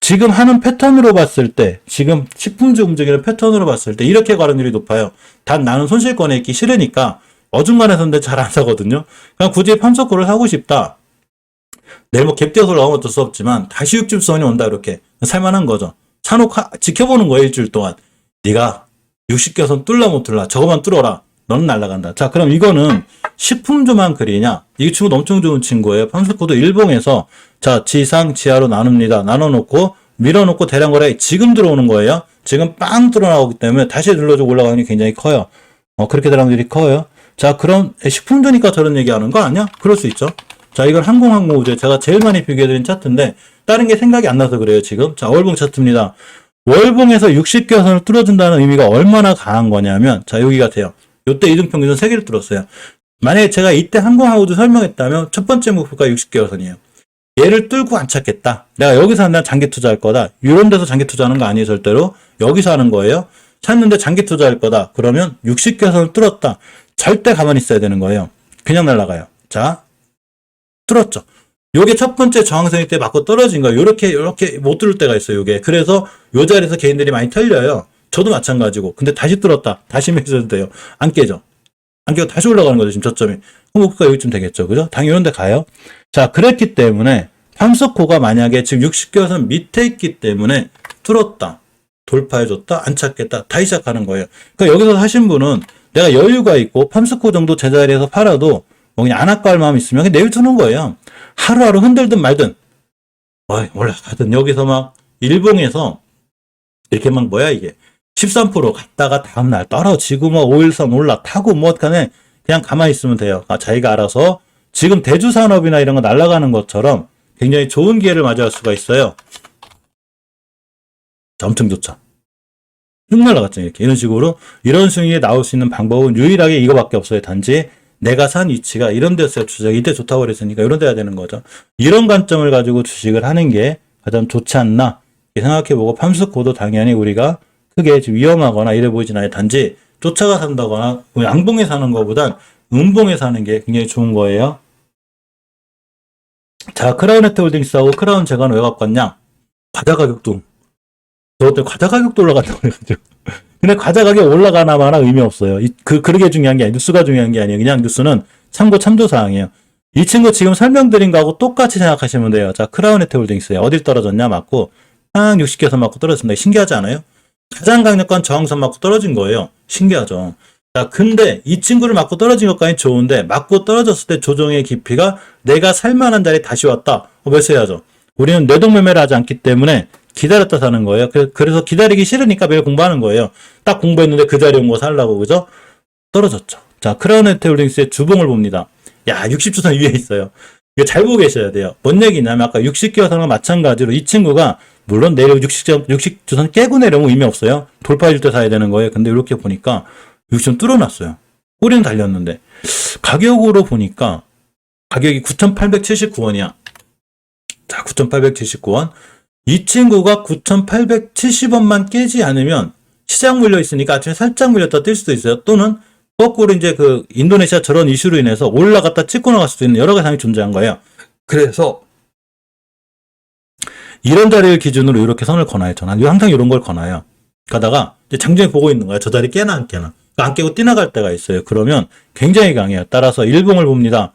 지금 하는 패턴으로 봤을 때, 지금 식품주 움직이는 패턴으로 봤을 때, 이렇게 가는 일이 높아요. 단 나는 손실권에 있기 싫으니까, 어중간해서인데 잘 안 사거든요. 그냥 굳이 팜스코를 사고 싶다. 내일 뭐 갭 뛰어서 올라가면 어쩔 수 없지만, 다시 60선이 온다, 이렇게. 살만한 거죠. 사놓고 지켜보는 거예요, 일주일 동안. 네가 60개선 뚫라 못 뚫라. 저거만 뚫어라. 너는 날아간다. 자, 그럼 이거는 식품주만 그리냐? 이 친구도 엄청 좋은 친구예요. 팜스코도 일봉에서 자, 지상, 지하로 나눕니다. 나눠놓고 밀어놓고 대량 거래 지금 들어오는 거예요. 지금 빵 뚫어나오기 때문에 다시 눌러주고 올라가는 게 굉장히 커요. 그렇게 대량들이 커요. 자, 그럼 식품주니까 저런 얘기하는 거 아니야? 그럴 수 있죠. 자, 이건 항공우주 제가 제일 많이 비교해드린 차트인데 다른 게 생각이 안 나서 그래요, 지금. 자, 월봉 차트입니다. 월봉에서 60개선을 뚫어준다는 의미가 얼마나 강한 거냐면, 자, 여기 같아요. 요때 이등평균선 3개를 뚫었어요. 만약에 제가 이때 항공하고도 설명했다면 첫 번째 목표가 60개선이에요. 얘를 뚫고 안착했다. 내가 여기서 한다면 장기 투자할 거다. 이런 데서 장기 투자하는 거 아니에요, 절대로. 여기서 하는 거예요. 샀는데 장기 투자할 거다. 그러면 60개선을 뚫었다. 절대 가만히 있어야 되는 거예요. 그냥 날아가요. 자, 뚫었죠. 요게 첫 번째 저항선일 때 맞고 떨어진 거예요. 요렇게 못 뚫을 때가 있어요, 요게. 그래서 요 자리에서 개인들이 많이 털려요. 저도 마찬가지고. 근데 다시 뚫었다. 다시 매수해도 돼요. 안 깨져. 안 깨고 다시 올라가는 거죠, 지금 저점이. 그럼 목표가 여기쯤 되겠죠. 그죠? 당연히 이런 데 가요. 자, 그랬기 때문에 팜스코가 만약에 지금 60개선 밑에 있기 때문에 뚫었다. 돌파해줬다. 안착했다. 다시 시작하는 거예요. 그러니까 여기서 사신 분은 내가 여유가 있고 팜스코 정도 제자리에서 팔아도 뭐 그냥 안 아까울 마음 있으면 그냥 내비두는 거예요. 하루하루 흔들든 말든 올라가든 여기서 막 일봉에서 이렇게 막 이게 13% 갔다가 다음날 떨어지고 뭐 5일선 올라타고 뭐 간에 그냥 가만히 있으면 돼요. 자기가 알아서 지금 대주산업이나 이런 거 날아가는 것처럼 굉장히 좋은 기회를 맞이할 수가 있어요. 자, 엄청 좋죠. 쭉 날아갔죠. 이런 식으로 이런 수익이 나올 수 있는 방법은 유일하게 이거밖에 없어요. 단지 내가 산 위치가 이런 데서 주식 이때 좋다고 그랬으니까 이런 데 해야 되는 거죠. 이런 관점을 가지고 주식을 하는 게 가장 좋지 않나 생각해보고 팜스코도 당연히 우리가 크게 위험하거나 이래 보이진 않아요. 단지 쫓아가 산다거나 양봉에 사는 것보단 음봉에 사는 게 굉장히 좋은 거예요. 자, 크라운네트홀딩스하고 크라운 제가는 왜 갖고 왔냐? 과자 가격도, 저것들 과자 가격도 올라간다고 그래가지고. 근데 과자 가격 올라가나 마나 의미 없어요. 그게 중요한 게 아니에요. 뉴스가 중요한 게 아니에요. 그냥 뉴스는 참조사항이에요. 이 친구 지금 설명드린 거하고 똑같이 생각하시면 돼요. 자, 크라운네트홀딩스에 어딜 떨어졌냐? 맞고, 딱 60개선 맞고 떨어졌습니다. 신기하지 않아요? 가장 강력한 저항선 맞고 떨어진 거예요. 신기하죠? 자, 근데 이 친구를 맞고 떨어진 것까지 좋은데, 맞고 떨어졌을 때 조정의 깊이가 내가 살만한 자리에 다시 왔다. 매수해야죠. 우리는 뇌동매매를 하지 않기 때문에 기다렸다 사는 거예요. 그래서 기다리기 싫으니까 매일 공부하는 거예요. 딱 공부했는데 그 자리에 온 거 살라고, 그죠? 떨어졌죠. 자, 크라운네트홀딩스의 주봉을 봅니다. 야, 60주선 위에 있어요. 이거 잘 보고 계셔야 돼요. 뭔 얘기냐면 아까 60개선과 마찬가지로 이 친구가 물론 내려 60주선 깨고 내려오면 의미 없어요. 돌파해줄 때 사야 되는 거예요. 근데 이렇게 보니까 60점 뚫어놨어요. 꼬리는 달렸는데 가격으로 보니까 가격이 9,879원이야. 자, 9,879원. 이 친구가 9,870원만 깨지 않으면 시장 물려 있으니까 아침에 살짝 물렸다 뛸 수도 있어요. 또는 거꾸로 이제 그 인도네시아 저런 이슈로 인해서 올라갔다 찍고 나갈 수도 있는 여러 가지 상황이 존재한 거예요. 그래서 이런 자리를 기준으로 이렇게 선을 거나요. 저는 항상 이런 걸 거나요. 가다가 이제 장중에 보고 있는 거야. 저 자리 깨나 안 깨나. 안 깨고 뛰어나갈 때가 있어요. 그러면 굉장히 강해요. 따라서 일봉을 봅니다.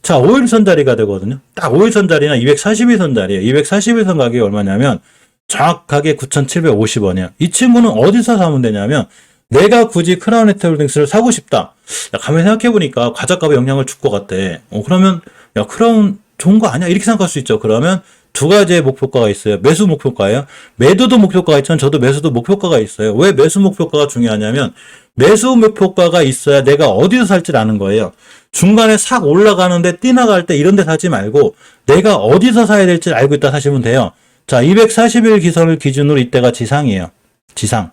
자, 5일선 자리가 되거든요. 딱 5일선 자리나 241선 자리예요. 241선 가격이 얼마냐면 정확하게 9,750원이야. 이 친구는 어디서 사면 되냐면 내가 굳이 크라운네트홀딩스를 사고 싶다. 야, 가만히 생각해보니까 과자값에 영향을 줄 것 같대. 그러면 야, 크라운 좋은 거 아니야? 이렇게 생각할 수 있죠. 그러면 두 가지의 목표가가 있어요. 매수 목표가예요. 매도도 목표가가 있지만 저도 매수도 목표가가 있어요. 왜 매수 목표가가 중요하냐면 매수 목표가가 있어야 내가 어디서 살지 아는 거예요. 중간에 싹 올라가는데 뛰나갈 때 이런 데 사지 말고 내가 어디서 사야 될지 알고 있다 사시면 돼요. 자, 241 기선을 기준으로 이때가 지상이에요. 지상.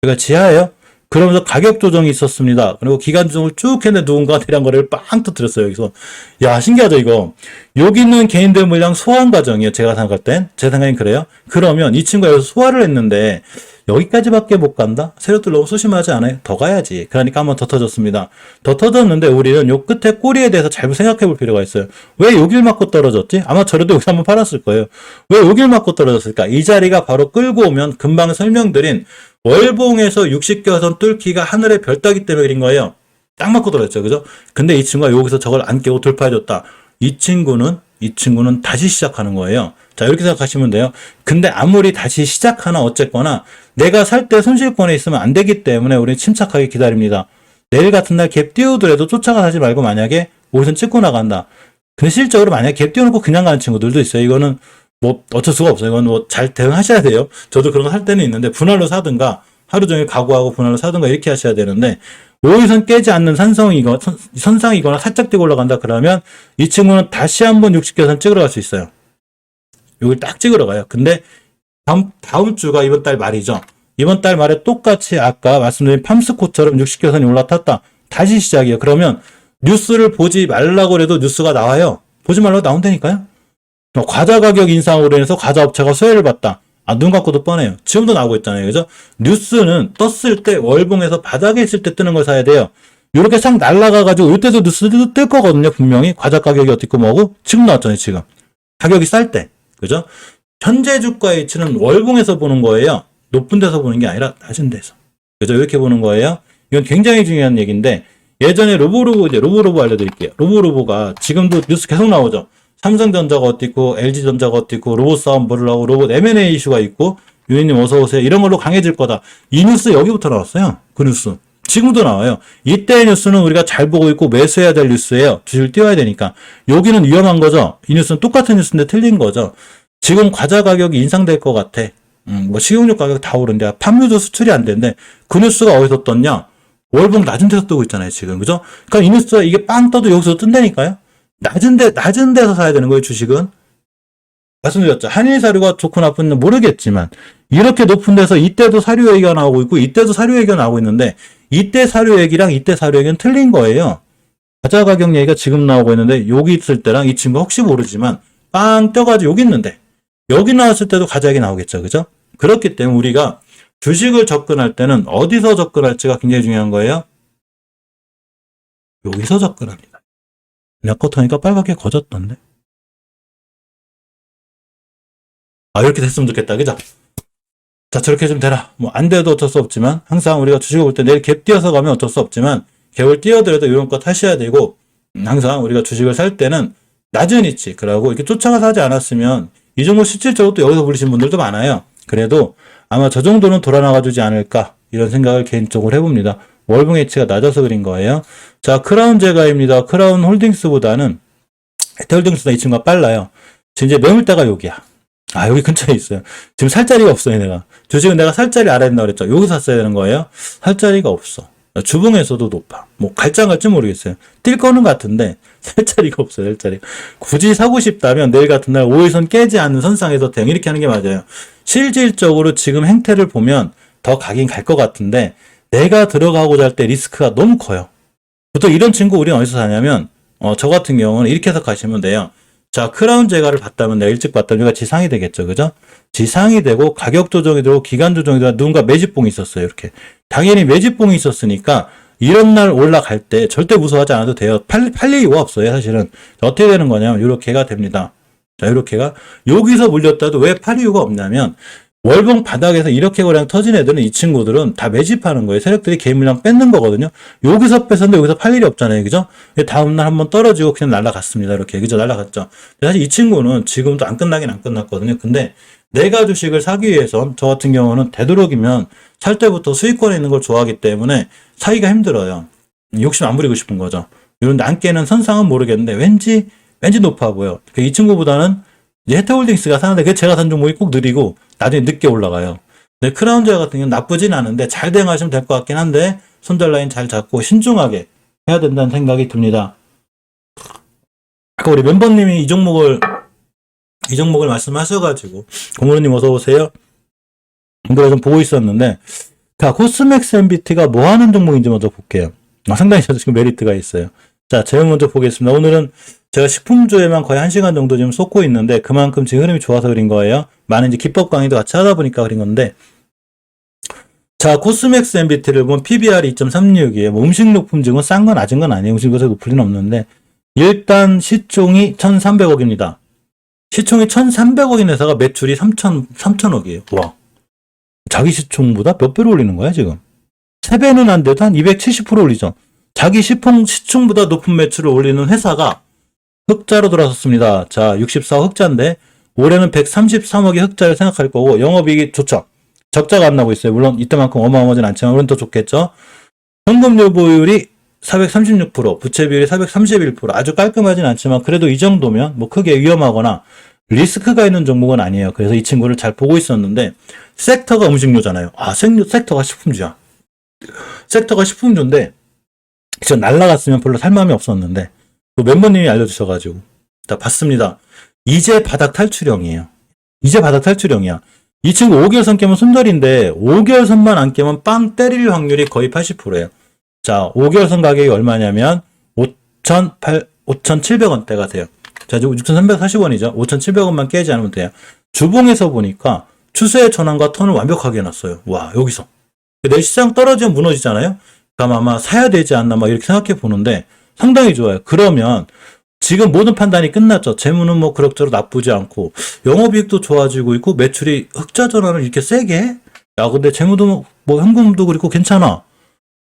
그러니까 지하예요. 그러면서 가격 조정이 있었습니다. 그리고 기간 조정을 쭉 했는데 누군가 대량 거래를 빵 터뜨렸어요. 여기서. 야, 신기하죠, 이거. 여기 있는 개인들 물량 소환 과정이에요. 제가 생각할 땐. 제 생각엔 그래요. 그러면 이 친구가 여기서 소화를 했는데 여기까지밖에 못 간다? 세력들 너무 소심하지 않아요? 더 가야지. 그러니까 한번 더 터졌습니다. 더 터졌는데 우리는 요 끝에 꼬리에 대해서 잘 생각해 볼 필요가 있어요. 왜 여길 맞고 떨어졌지? 아마 저래도 여기서 한번 팔았을 거예요. 왜 여길 맞고 떨어졌을까? 이 자리가 바로 끌고 오면 금방 설명드린 월봉에서 60개선 뚫기가 하늘의 별 따기 때문에 그린 거예요. 딱 맞고 떨어졌죠. 그죠? 근데 이 친구가 여기서 저걸 안 깨고 돌파해줬다. 이 친구는 다시 시작하는 거예요. 자, 이렇게 생각하시면 돼요. 근데 아무리 다시 시작하나 어쨌거나 내가 살 때 손실권에 있으면 안 되기 때문에 우리는 침착하게 기다립니다. 내일 같은 날 갭 띄우더라도 쫓아가 사지 말고 만약에 오선 찍고 나간다. 근데 실적으로 만약에 갭 띄워놓고 그냥 가는 친구들도 있어요. 이거는 뭐 어쩔 수가 없어요. 이건 뭐 잘 대응하셔야 돼요. 저도 그런 거 할 때는 있는데 분할로 사든가 하루 종일 각오하고 분할로 사든가 이렇게 하셔야 되는데 5일선 깨지 않는 선상이거나 살짝 뛰고 올라간다 그러면 이 친구는 다시 한번 60개선 찍으러 갈 수 있어요. 여기 딱 찍으러 가요. 근데 다음 주가 이번 달 말이죠. 이번 달 말에 똑같이 아까 말씀드린 팜스코처럼 60개선이 올라탔다. 다시 시작이에요. 그러면 뉴스를 보지 말라고 해도 뉴스가 나와요. 보지 말라고 나온다니까요. 과자 가격 인상으로 인해서 과자 업체가 수혜를 봤다. 눈 감고도 뻔해요. 지금도 나오고 있잖아요. 그죠? 뉴스는 떴을 때 월봉에서 바닥에 있을 때 뜨는 걸 사야 돼요. 이렇게 싹 날아가가지고 이때도 뉴스도 뜰 거거든요. 분명히 과자 가격이 어떻고 뭐고 지금 나왔잖아요. 지금 가격이 쌀 때. 그죠? 현재 주가의 위치는 월봉에서 보는 거예요. 높은 데서 보는 게 아니라 낮은 데서. 그죠? 이렇게 보는 거예요. 이건 굉장히 중요한 얘기인데 예전에 로보로보 알려드릴게요. 로보로보가 지금도 뉴스 계속 나오죠. 삼성전자가 어떻고 LG전자가 어떻고 로봇 싸움 벌으려고 로봇 M&A 이슈가 있고 유인님 어서오세요. 이런 걸로 강해질 거다. 이 뉴스 여기부터 나왔어요. 그 뉴스. 지금도 나와요. 이때의 뉴스는 우리가 잘 보고 있고 매수해야 될 뉴스예요. 주식을 띄워야 되니까. 여기는 위험한 거죠. 이 뉴스는 똑같은 뉴스인데 틀린 거죠. 지금 과자 가격이 인상될 것 같아. 뭐 식용유 가격 다 오른데 팜유도 수출이 안 되는데 그 뉴스가 어디서 떴냐? 월봉 낮은 데서 뜨고 있잖아요. 지금. 그죠? 그러니까 이 뉴스가 이게 빵 떠도 여기서 뜬다니까요. 낮은 데서 사야 되는 거예요, 주식은. 말씀드렸죠. 한일사료가 좋고 나쁜지 모르겠지만, 이렇게 높은 데서 이때도 사료 얘기가 나오고 있고, 이때도 사료 얘기가 나오고 있는데, 이때 사료 얘기랑 이때 사료 얘기는 틀린 거예요. 과자 가격 얘기가 지금 나오고 있는데, 여기 있을 때랑 이 친구 혹시 모르지만, 빵 떠가지고 여기 있는데, 여기 나왔을 때도 과자 얘기 나오겠죠. 그죠? 그렇기 때문에 우리가 주식을 접근할 때는 어디서 접근할지가 굉장히 중요한 거예요. 여기서 접근합니다. 내꺼터니까 빨갛게 거졌던데. 아, 이렇게 됐으면 좋겠다. 그죠? 자, 저렇게 좀 되라. 뭐, 안 돼도 어쩔 수 없지만, 항상 우리가 주식을 볼 때 내일 갭 뛰어서 가면 어쩔 수 없지만, 갭을 뛰어들어도 이런 거 타셔야 되고, 항상 우리가 주식을 살 때는 낮은 위치, 그러고 이렇게 쫓아가서 하지 않았으면, 이 정도 실질적으로 또 여기서 불리신 분들도 많아요. 그래도 아마 저 정도는 돌아나가 주지 않을까, 이런 생각을 개인적으로 해봅니다. 월봉 H가 낮아서 그린 거예요. 자, 크라운 제가입니다. 크라운 홀딩스보다는, 혜태홀딩스보다 이 친구가 빨라요. 지금 이제 매물대가 여기야. 아, 여기 근처에 있어요. 지금 살 자리가 없어요, 내가. 주식은 내가 살 자리 알아야 된다고 그랬죠. 여기서 샀어야 되는 거예요. 살 자리가 없어. 주봉에서도 높아. 뭐, 갈지 안 갈지 모르겠어요. 뛸 거는 같은데, 살 자리가 없어요, 살 자리. 굳이 사고 싶다면 내일 같은 날 5일선 깨지 않는 선상에서 대응 이렇게 하는 게 맞아요. 실질적으로 지금 행태를 보면 더 가긴 갈 것 같은데, 내가 들어가고자 할 때 리스크가 너무 커요. 보통 이런 친구 우리는 어디서 사냐면, 저 같은 경우는 이렇게 해서 가시면 돼요. 자, 크라운 제가를 봤다면 내가 일찍 봤다면 여기가 지상이 되겠죠. 그죠? 지상이 되고 가격 조정이 되고 기간 조정이 되고 누군가 매집봉이 있었어요. 이렇게. 당연히 매집봉이 있었으니까 이런 날 올라갈 때 절대 무서워하지 않아도 돼요. 팔릴 이유가 없어요. 사실은. 어떻게 되는 거냐면 이렇게가 됩니다. 자, 이렇게가 여기서 물렸다도 왜 팔 이유가 없냐면 월봉 바닥에서 이렇게 그냥 터진 애들은 이 친구들은 다 매집하는 거예요. 세력들이 개인 물량 뺏는 거거든요. 여기서 뺏었는데 여기서 팔 일이 없잖아요. 그죠? 다음날 한번 떨어지고 그냥 날아갔습니다. 이렇게. 그죠? 날아갔죠. 사실 이 친구는 지금도 안 끝나긴 안 끝났거든요. 근데 내가 주식을 사기 위해선 저 같은 경우는 되도록이면 살 때부터 수익권에 있는 걸 좋아하기 때문에 사기가 힘들어요. 욕심 안 부리고 싶은 거죠. 이런데 안 깨는 선상은 모르겠는데 왠지 높아 보여. 이 친구보다는 이제 혜태홀딩스가 사는데 그게 제가 산 종목이 꼭 느리고 나중에 늦게 올라가요. 근데 크라운 제가 같은 경우는 나쁘진 않은데 잘 대응하시면 될 것 같긴 한데 손절 라인 잘 잡고 신중하게 해야 된다는 생각이 듭니다. 아까 우리 멤버님이 이 종목을 말씀하셔가지고 공무원님 어서 오세요. 이걸 좀 보고 있었는데 자, 코스맥스 MBT가 뭐 하는 종목인지 먼저 볼게요. 상당히 저도 지금 메리트가 있어요. 자, 제목 먼저 보겠습니다. 오늘은 제가 식품주에만 거의 1시간 정도 지금 쏟고 있는데 그만큼 지금 흐름이 좋아서 그린 거예요. 많은 이제 기법 강의도 같이 하다 보니까 그린 건데 자, 코스맥스 MBT를 보면 PBR이 2.36이에요. 뭐 음식료품증은 싼 건 낮은 건 아니에요. 음식료에서 높을 리는 없는데 일단 시총이 1,300억입니다. 시총이 1,300억인 회사가 매출이 3,000억이에요. 와. 자기 시총보다 몇 배로 올리는 거야, 지금? 3배는 안 돼도 한 270% 올리죠. 자기 시총보다 높은 매출을 올리는 회사가 흑자로 돌아섰습니다. 자, 64억 흑자인데 올해는 133억의 흑자를 생각할 거고 영업이익이 좋죠. 적자가 안 나고 있어요. 물론 이때만큼 어마어마하진 않지만 물론 더 좋겠죠. 현금료 보율이 436%, 부채 비율이 431%. 아주 깔끔하진 않지만 그래도 이 정도면 뭐 크게 위험하거나 리스크가 있는 종목은 아니에요. 그래서 이 친구를 잘 보고 있었는데 섹터가 음식료잖아요. 아, 섹터가 식품주야. 섹터가 식품주인데 저 날라갔으면 별로 살 마음이 없었는데 또 멤버님이 알려주셔가지고 다 봤습니다. 이제 바닥 탈출형이에요. 이제 바닥 탈출형이야. 이 친구 5개월선 깨면 손절인데 5개월선만 안 깨면 빵 때릴 확률이 거의 80%예요. 자, 5개월선 가격이 얼마냐면 5,700원대가 돼요. 자, 지금 6,340원이죠. 5,700원만 깨지 않으면 돼요. 주봉에서 보니까 추세의 전환과 턴을 완벽하게 해놨어요. 와, 여기서. 내 시장 떨어지면 무너지잖아요. 그럼 아마 사야 되지 않나 막 이렇게 생각해 보는데 상당히 좋아요. 그러면 지금 모든 판단이 끝났죠. 재무는 뭐 그럭저럭 나쁘지 않고 영업이익도 좋아지고 있고 매출이 흑자 전환을 이렇게 세게 해? 야, 근데 재무도 뭐 현금도 그렇고 괜찮아.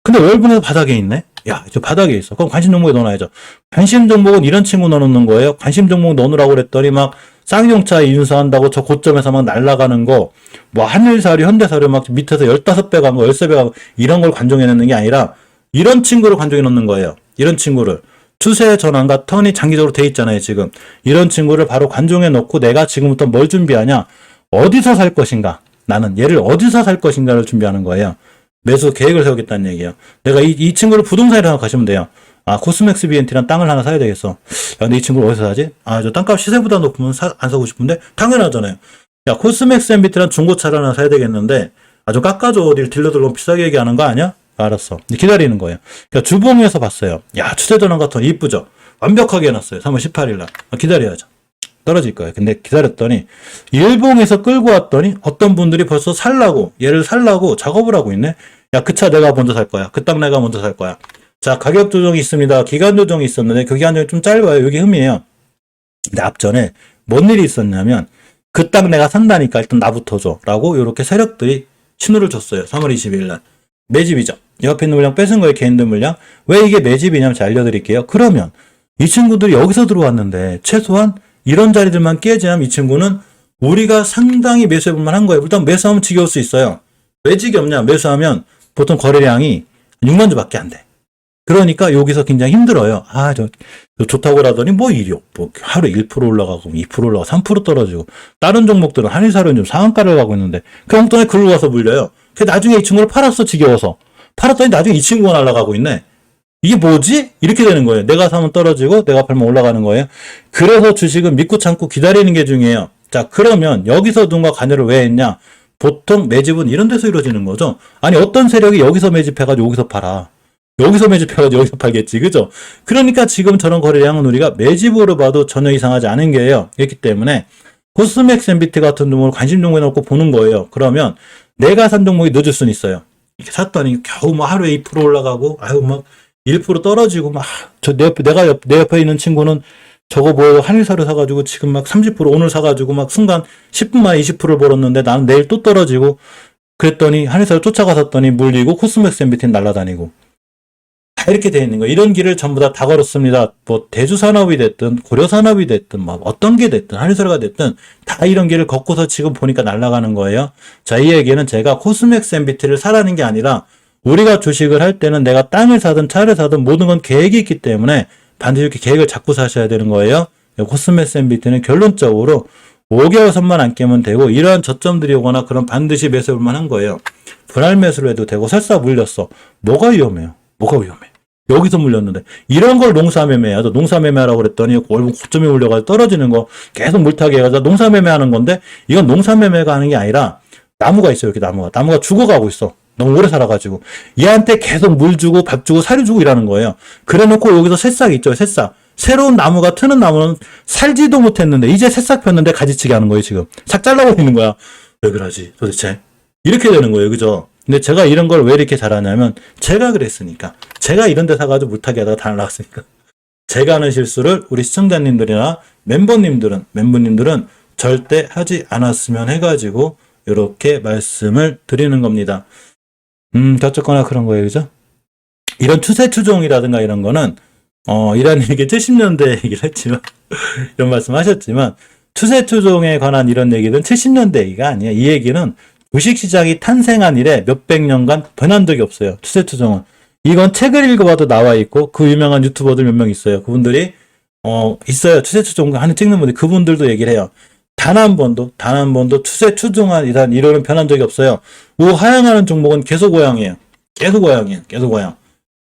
근데 월봉에서 바닥에 있네? 야, 저 바닥에 있어. 그럼 관심 종목에 넣어놔야죠. 관심 종목은 이런 친구 넣어놓는 거예요. 관심 종목 넣어놓으라고 그랬더니 막 쌍용차 인수한다고 저 고점에서 막 날아가는 거, 뭐 한일사료, 현대사료 막 밑에서 15배 간 거, 13배 간 거, 이런 걸 관종해 넣는 게 아니라 이런 친구를 관종해 넣는 거예요. 이런 친구를. 추세 전환과 턴이 장기적으로 돼 있잖아요, 지금. 이런 친구를 바로 관종해 넣고 내가 지금부터 뭘 준비하냐? 어디서 살 것인가? 나는 얘를 어디서 살 것인가를 준비하는 거예요. 매수 계획을 세우겠다는 얘기예요. 내가 이 친구를 부동산이라고 생각하시면 돼요. 아, 코스맥스 BNT란 땅을 하나 사야 되겠어. 야, 근데 이 친구를 어디서 사지? 아, 저 땅값 시세보다 높으면 안 사고 싶은데? 당연하잖아요. 야, 코스맥스 MBT란 중고차를 하나 사야 되겠는데, 아, 좀 깎아줘. 어딜 딜러들 너무 비싸게 얘기하는 거 아니야? 알았어. 기다리는 거예요. 그러니까 주봉에서 봤어요. 야, 추세전환 같은 이쁘죠? 완벽하게 해놨어요. 3월 18일날. 아, 기다려야죠. 떨어질 거예요. 근데 기다렸더니 일봉에서 끌고 왔더니 어떤 분들이 벌써 얘를 살라고 작업을 하고 있네. 야, 그 차 내가 먼저 살 거야. 그 땅 내가 먼저 살 거야. 자, 가격 조정이 있습니다. 기간 조정이 있었는데 그 기간 조정이 좀 짧아요. 여기 흠이에요. 근데 앞전에 뭔 일이 있었냐면 그 땅 내가 산다니까 일단 나부터 줘. 라고 이렇게 세력들이 신호를 줬어요. 3월 22일 날. 매집이죠. 옆에 있는 물량 뺏은 거예요. 개인들 물량. 왜 이게 매집이냐면 제가 알려드릴게요. 그러면 이 친구들이 여기서 들어왔는데 최소한 이런 자리들만 깨지면 이 친구는 우리가 상당히 매수해볼만 한 거예요. 일단 매수하면 지겨울 수 있어요. 왜 지겹냐? 매수하면 보통 거래량이 6만 주밖에 안 돼. 그러니까 여기서 굉장히 힘들어요. 저 좋다고 하더니 뭐 하루에 1% 올라가고 2% 올라가고 3% 떨어지고 다른 종목들은 한일사료는 좀 상한가를 가고 있는데 그 엉뚱하게 글로 가서 물려요. 그 나중에 이 친구를 팔았어. 지겨워서. 팔았더니 나중에 이 친구가 날아가고 있네. 이게 뭐지? 이렇게 되는 거예요. 내가 사면 떨어지고 내가 팔면 올라가는 거예요. 그래서 주식은 믿고 참고 기다리는 게 중요해요. 자, 그러면 여기서 누군가 관여를 왜 했냐? 보통 매집은 이런 데서 이루어지는 거죠. 아니 어떤 세력이 여기서 매집해가지고 여기서 팔아. 여기서 매집해가지고 여기서 팔겠지. 그죠? 그러니까 지금 저런 거래량은 우리가 매집으로 봐도 전혀 이상하지 않은 게예요. 그렇기 때문에 코스맥스 MBT 같은 종목을 관심 종목에 넣고 보는 거예요. 그러면 내가 산 종목이 늦을 수는 있어요. 이렇게 샀더니 겨우 뭐 하루에 2% 올라가고 막 1% 떨어지고 내 옆에 있는 친구는 저거 뭐 한일사료 사가지고 지금 막 30% 오늘 사가지고 막 순간 10분 만에 20%를 벌었는데 나는 내일 또 떨어지고 그랬더니 한일사료 쫓아가 샀더니 물리고 코스맥스 MBT는 날아다니고 다 이렇게 돼 있는 거예요. 이런 길을 전부 다 걸었습니다. 뭐 대주산업이 됐든 고려산업이 됐든 뭐 어떤 게 됐든 한일사료가 됐든 다 이런 길을 걷고서 지금 보니까 날아가는 거예요. 자, 이 얘기는 제가 코스맥스 MBT를 사라는 게 아니라 우리가 주식을 할 때는 내가 땅을 사든 차를 사든 모든 건 계획이 있기 때문에 반드시 이렇게 계획을 잡고 사셔야 되는 거예요. 코스맥스 MBT는 결론적으로 5개월 선만 안 깨면 되고 이러한 저점들이 오거나 그런 반드시 매수할 만한 거예요. 분할 매수를 해도 되고 설사 물렸어. 뭐가 위험해요? 뭐가 위험해? 여기서 물렸는데 이런 걸 농사매매하죠. 농사매매하라고 그랬더니 월봉 고점에 올려가지고 떨어지는 거 계속 물타기 해가지고 농사매매하는 건데 이건 농사매매가 하는 게 아니라 나무가 있어요. 이렇게 나무가 죽어가고 있어. 너무 오래 살아가지고 얘한테 계속 물 주고 밥 주고 사료 주고 일하는 거예요. 그래놓고 여기서 새싹 있죠. 새싹. 새로운 나무가 트는 나무는 살지도 못했는데 이제 새싹 폈는데 가지치기 하는 거예요. 지금 싹 잘라버리는 거야. 왜 그러지 도대체? 이렇게 되는 거예요. 그죠? 근데 제가 이런 걸 왜 이렇게 잘하냐면 제가 그랬으니까. 제가 이런 데 사가지고 물타기 하다가 다 날라갔으니까. 제가 하는 실수를 우리 시청자님들이나 멤버님들은 절대 하지 않았으면 해가지고 이렇게 말씀을 드리는 겁니다. 어쨌거나 그런 거예요. 그죠? 이런 추세 추종이라든가 이런 거는 이란 얘기 70년대 얘기를 했지만 이런 말씀 하셨지만 추세 추종에 관한 이런 얘기는 70년대 얘기가 아니에요. 이 얘기는 주식시장이 탄생한 이래 몇백 년간 변한 적이 없어요. 추세 추종은. 이건 책을 읽어봐도 나와 있고 그 유명한 유튜버들 몇 명 있어요. 그분들이 있어요. 추세 추종 하는 찍는 분들 그분들도 얘기를 해요. 단 한 번도 추세 추종한 이론은 변한 적이 없어요. 우하향하는 종목은 계속 고양이에요. 계속 고양.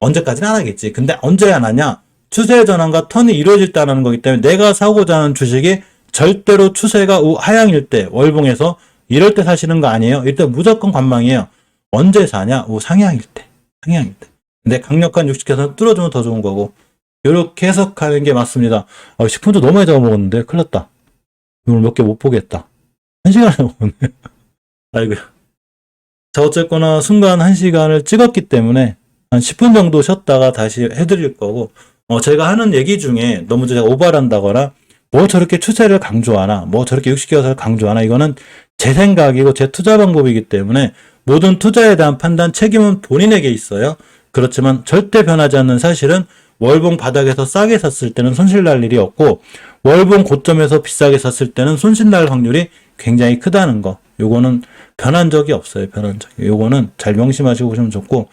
언제까지는 안 하겠지. 근데 언제 안 하냐? 추세 전환과 턴이 이루어질 때 하는 거기 때문에 내가 사고자 하는 주식이 절대로 추세가 우하향일 때 월봉에서 이럴 때 사시는 거 아니에요. 이럴 때 무조건 관망이에요. 언제 사냐? 우상향일 때. 근데 강력한 주식에서 뚫어주면 더 좋은 거고 이렇게 해석하는 게 맞습니다. 10분도 너무 많이 잡아먹었는데 큰일 났다. 오늘 몇 개 못 보겠다. 1시간에 먹었네. 아이고. 자, 어쨌거나 순간 1시간을 찍었기 때문에 한 10분 정도 쉬었다가 다시 해드릴 거고, 제가 하는 얘기 중에 너무 제가 오버한다거나, 뭐 저렇게 추세를 강조하나, 뭐 저렇게 60개월을 강조하나, 이거는 제 생각이고 제 투자 방법이기 때문에 모든 투자에 대한 판단 책임은 본인에게 있어요. 그렇지만 절대 변하지 않는 사실은 월봉 바닥에서 싸게 샀을 때는 손실 날 일이 없고 월봉 고점에서 비싸게 샀을 때는 손실 날 확률이 굉장히 크다는 거. 요거는 변한 적이 없어요. 요거는 잘 명심하시고 보시면 좋고